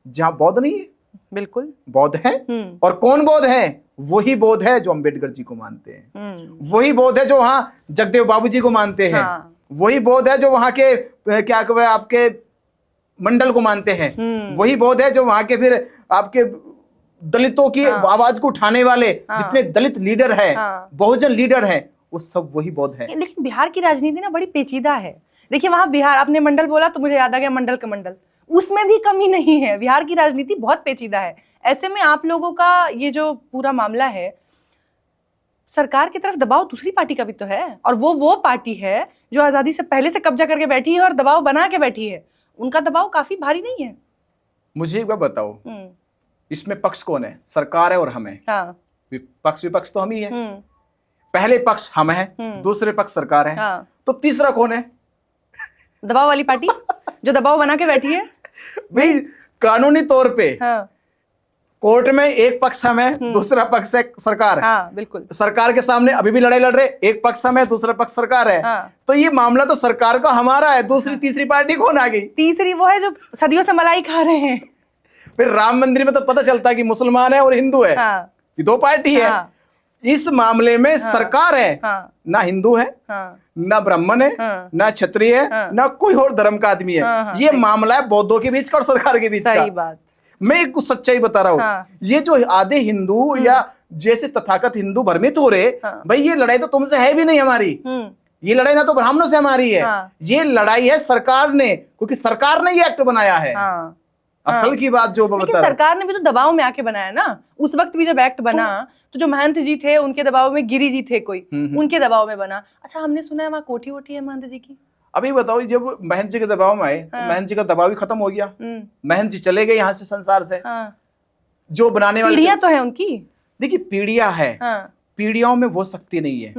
जहां बौद्ध नहीं है? बिल्कुल बौद्ध है, और कौन बौद्ध है? वही बौद्ध है जो अंबेडकर जी को मानते हैं, वही बौद्ध है जो वहां जगदेव बाबू जी को मानते हैं, वही बौद्ध है जो वहां के क्या कहते हैं आपके मंडल को मानते हैं, वही बौद्ध है जो वहां के फिर आपके दलितों की आवाज को उठाने वाले जितने दलित लीडर हैं, बहुजन लीडर हैं, वो सब वही बौद्ध है। लेकिन बिहार की राजनीति ना बड़ी पेचीदा है। देखिए वहां बिहार, आपने मंडल बोला तो मुझे याद आ गया मंडल का मंडल, उसमें भी कमी नहीं है। बिहार की राजनीति बहुत पेचीदा है। ऐसे में आप लोगों का ये जो पूरा मामला है, सरकार की तरफ दबाव दूसरी पार्टी का भी तो है, और वो पार्टी है जो आजादी से पहले से कब्जा करके बैठी है और दबाव बना के बैठी है। उनका दबाव काफी भारी नहीं है। मुझे एक बात बताओ, इसमें पक्ष कौन है? सरकार है और हम है। हाँ। विपक्ष तो हम ही है। पहले पक्ष हम है, दूसरे पक्ष सरकार है। हाँ। तो तीसरा कौन है? दबाव वाली पार्टी जो दबाव बना के बैठी है। भाई कानूनी तौर पे कोर्ट में एक पक्ष हम है, दूसरा पक्ष है सरकार। हाँ, बिल्कुल। सरकार के सामने अभी भी लड़ाई लड़ रहे, एक पक्ष हम है, दूसरा पक्ष सरकार है। हाँ। तो ये मामला तो सरकार का हमारा है, दूसरी तीसरी पार्टी कौन आ गई? तीसरी वो है जो सदियों से मलाई खा रहे हैं। फिर राम मंदिर में तो पता चलता है कि मुसलमान है और हिंदू है। हाँ। ये 2 पार्टी है। हाँ। इस मामले में सरकार है, ना हिंदू है, ना ब्राह्मण है, ना क्षत्रिय है, ना कोई और धर्म का आदमी है। ये मामला है बौद्धों के बीच का और सरकार के बीच का। सही बात। मैं एक कुछ सच्चाई बता रहा हूँ। ये जो आधे हिंदू या जैसे तथाकथित हिंदू भ्रमित हो रहे, भाई ये लड़ाई तो तुमसे है भी नहीं हमारी, ये लड़ाई ना तो ब्राह्मणों से हमारी है, ये लड़ाई है सरकार ने, क्योंकि सरकार ने ये एक्ट बनाया है। असल की बात जो बता, सरकार ने भी तो दबाव में आके बनाया ना। उस वक्त भी जब एक्ट बना तो जो महंत जी थे उनके दबाव में गिरी जी थे कोई, उनके दबाव में बना। अच्छा, हमने सुना है वहाँ कोठी वोठी है महंत जी की। अभी बताओ, जब महंत जी के दबाव में आए तो महंत जी का दबाव ही खत्म हो गया, महंत जी चले गए यहाँ से, संसार से। जो बनाने वाले पीढ़ियां तो है उनकी, देखिए पीढ़ियां है, पीढ़ियों में वो शक्ति नहीं है,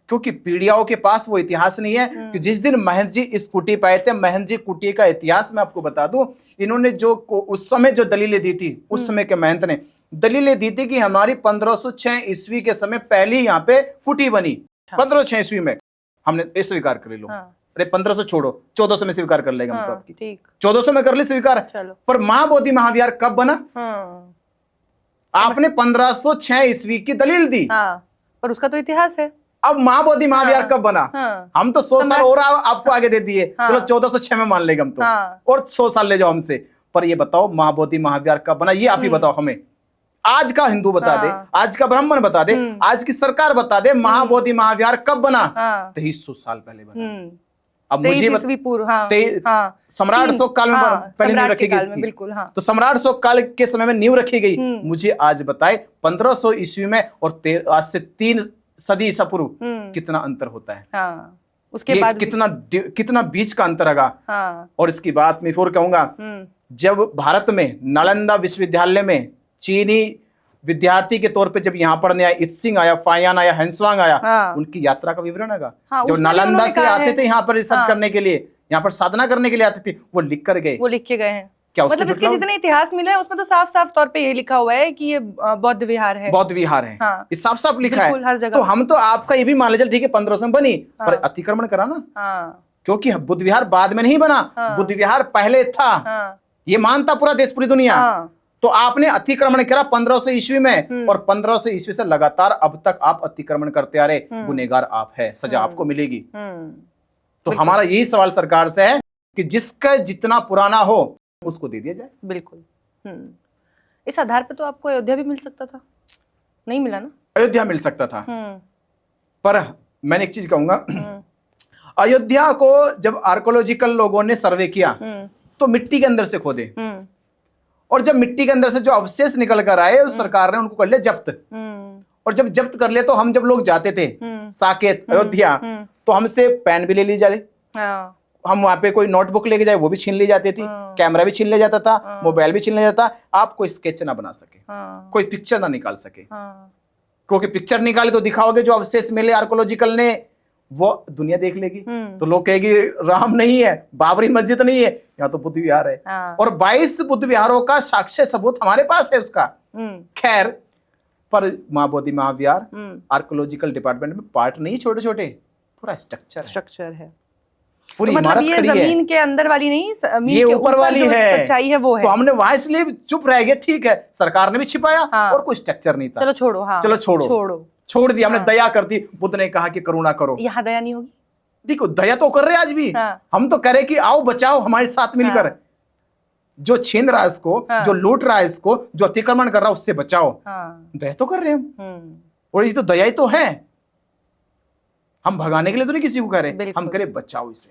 क्योंकि पीढ़ियों के पास वो इतिहास नहीं है कि जिस दिन महंत जी इस कुटी पे आए थे, महंत जी कुटी का इतिहास मैं आपको बता दूं, इन्होंने जो उस समय जो दलीलें दी थी, उस समय के महंत ने दलीलें दी थी कि हमारी 1506 ईस्वी के समय पहली यहाँ पे कुटी बनी। 1506 ईस्वी में हमने ये स्वीकार कर लो। अरे 1500 छोड़ो, 1400 में स्वीकार कर लेगा हम तो आपकी, 1400 में कर ली स्वीकार। पर महाबोधि महाविहार कब बना? आपने 1506 ईस्वी की दलील दी, पर उसका तो इतिहास है। अब महाबोधि महाविहार कब बना? हम तो 100 साल और आपको आगे दे दिए, चलो 1406 में मान लेंगे हम तो, और 100 साल ले जाओ हमसे। पर ये बताओ महाबोधि महाविहार कब बना, ये आप ही बताओ हमें। आज का हिंदू बता दे, आज का ब्राह्मण बता दे, आज की सरकार बता दे, महाबोधि महाविहार कब बना? 2300 साल पहले बना। अब मुझे पूर्व, सम्राट अशोक काल में पहले नींव रखी गई, बिल्कुल। तो सम्राट अशोक काल के समय में नींव रखी गई। मुझे आज बताए 1500 ईस्वी में और आज से 3 सदी ईसा पूर्व कितना अंतर होता है। उसके बाद कितना बीच का अंतर रहा। और इसकी बात मैं फिर कहूंगा, जब भारत में नालंदा विश्वविद्यालय में चीनी विद्यार्थी के तौर पे जब यहाँ पढ़ने आया, इत्सिंग आया, फायान आया, हैंसवांग आया, उनकी यात्रा का विवरण है। जो नालंदा से आते थे यहाँ पर रिसर्च करने के लिए, यहाँ पर साधना करने के लिए आते थे, वो लिख कर गए, वो लिख के गए हैं। क्या मतलब इसके जितने इतिहास मिले हैं उसमें तो साफ साफ तौर पे ये लिखा हुआ है कि ये बौद्ध विहार है, बौद्ध विहार है। ये साफ साफ लिखा है हर जगह। तो हम तो आपका ये भी मान लीजिए, ठीक है 1500 में बनी, पर अतिक्रमण करा ना, क्योंकि बुद्ध विहार बाद में नहीं बना, बुद्ध विहार पहले था, ये मानता पूरा देश, पूरी दुनिया। तो आपने अतिक्रमण करा 1500 ईस्वी में, और 1500 ईस्वी से लगातार अब तक आप अतिक्रमण करते आ रहे, गुनहगार आप है, सजा आपको मिलेगी। तो हमारा यही सवाल सरकार से है कि जिसका जितना पुराना हो उसको दे दिया जाए। बिल्कुल। इस आधार पे तो आपको अयोध्या भी मिल सकता था, नहीं मिला ना? अयोध्या मिल सकता था, पर मैंने एक चीज कहूंगा, अयोध्या को जब आर्कोलॉजिकल लोगों ने सर्वे किया तो मिट्टी के अंदर से खोदे, और जब मिट्टी के अंदर से जो अवशेष निकल कर आए, उस सरकार ने उनको कर लिया जब्त। और जब जब्त कर लिया तो हम जब लोग जाते थे साकेत, अयोध्या, तो हमसे पेन भी ले ली जाती, हम वहां पे कोई नोटबुक लेके जाए वो भी छीन ली जाती थी, कैमरा भी छीन लिया जाता था, मोबाइल भी छीन लिया जाता। आप कोई स्केच ना बना सके, कोई पिक्चर ना निकाल सके, क्योंकि पिक्चर निकाले तो दिखाओगे जो अवशेष मिले आर्कोलॉजिकल ने, वो दुनिया देख लेगी, तो लोग कहेगी राम नहीं है, बाबरी मस्जिद नहीं है, यहाँ तो बुद्ध विहार है। और 22 बुद्ध विहारों का साक्ष्य सबूत हमारे पास है उसका। खैर, पर महाबोधि महाविहार आर्कोलॉजिकल डिपार्टमेंट में पार्ट नहीं, छोटे छोटे पूरा स्ट्रक्चर है, पूरी तो मतलब ये जमीन के अंदर वाली नहीं, ये ऊपर वाली है, सच्चाई है वो है। तो हमने वहां इसलिए चुप रह गए, ठीक है सरकार ने भी छिपाया, और कोई स्ट्रक्चर नहीं था, चलो छोड़ो, चलो छोड़ दिया, हमने दया कर दी। बुद्ध ने कहा कि करुणा करो। यहाँ दया नहीं होगी? देखो दया तो कर रहे आज भी, हम तो कह रहे कि आओ बचाओ हमारे साथ मिलकर, जो छीन रहा है इसको, जो लूट रहा है इसको, जो अतिक्रमण कर रहा है उससे बचाओ। दया तो कर रहे हम, और ये तो दया ही तो है, हम भगाने के लिए तो नहीं किसी को कह रहे, हम कह रहे बचाओ इसे।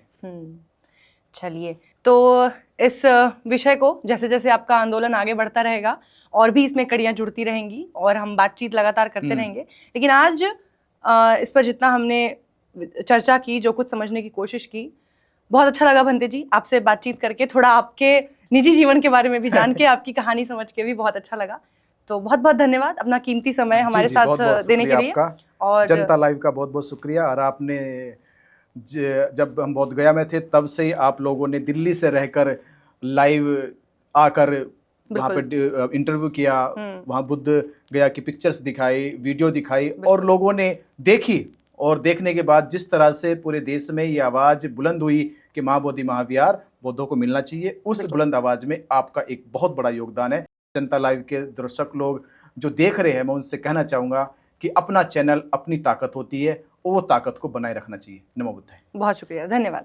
चलिए, तो इस विषय को जैसे जैसे आपका आंदोलन आगे बढ़ता रहेगा और भी इसमें कड़ियां जुड़ती रहेंगी और हम बातचीत लगातार करते रहेंगे, लेकिन आज इस पर जितना हमने चर्चा की, जो कुछ समझने की कोशिश की, बहुत अच्छा लगा भंते जी आपसे बातचीत करके, थोड़ा आपके निजी जीवन के बारे में भी जान के, आपकी कहानी समझ के भी बहुत अच्छा लगा। तो बहुत बहुत धन्यवाद अपना कीमती समय हमारे साथ बहुत देने के लिए, और जनता लाइव का बहुत बहुत शुक्रिया। और आपने जब हम बोध गया में थे तब से आप लोगों ने दिल्ली से रहकर लाइव आकर वहाँ पे इंटरव्यू किया, वहाँ बुद्ध गया की पिक्चर्स दिखाई, वीडियो दिखाई, और लोगों ने देखी, और देखने के बाद जिस तरह से पूरे देश में ये आवाज़ बुलंद हुई कि महाबोधि महाविहार बौद्धों को मिलना चाहिए, उस बुलंद आवाज़ में आपका एक बहुत बड़ा योगदान है। जनता लाइव के दर्शक लोग जो देख रहे हैं, मैं उनसे कहना चाहूँगा कि अपना चैनल, अपनी ताकत होती है, वो ताकत को बनाए रखना चाहिए। नमो बुद्धाय। बहुत शुक्रिया, धन्यवाद।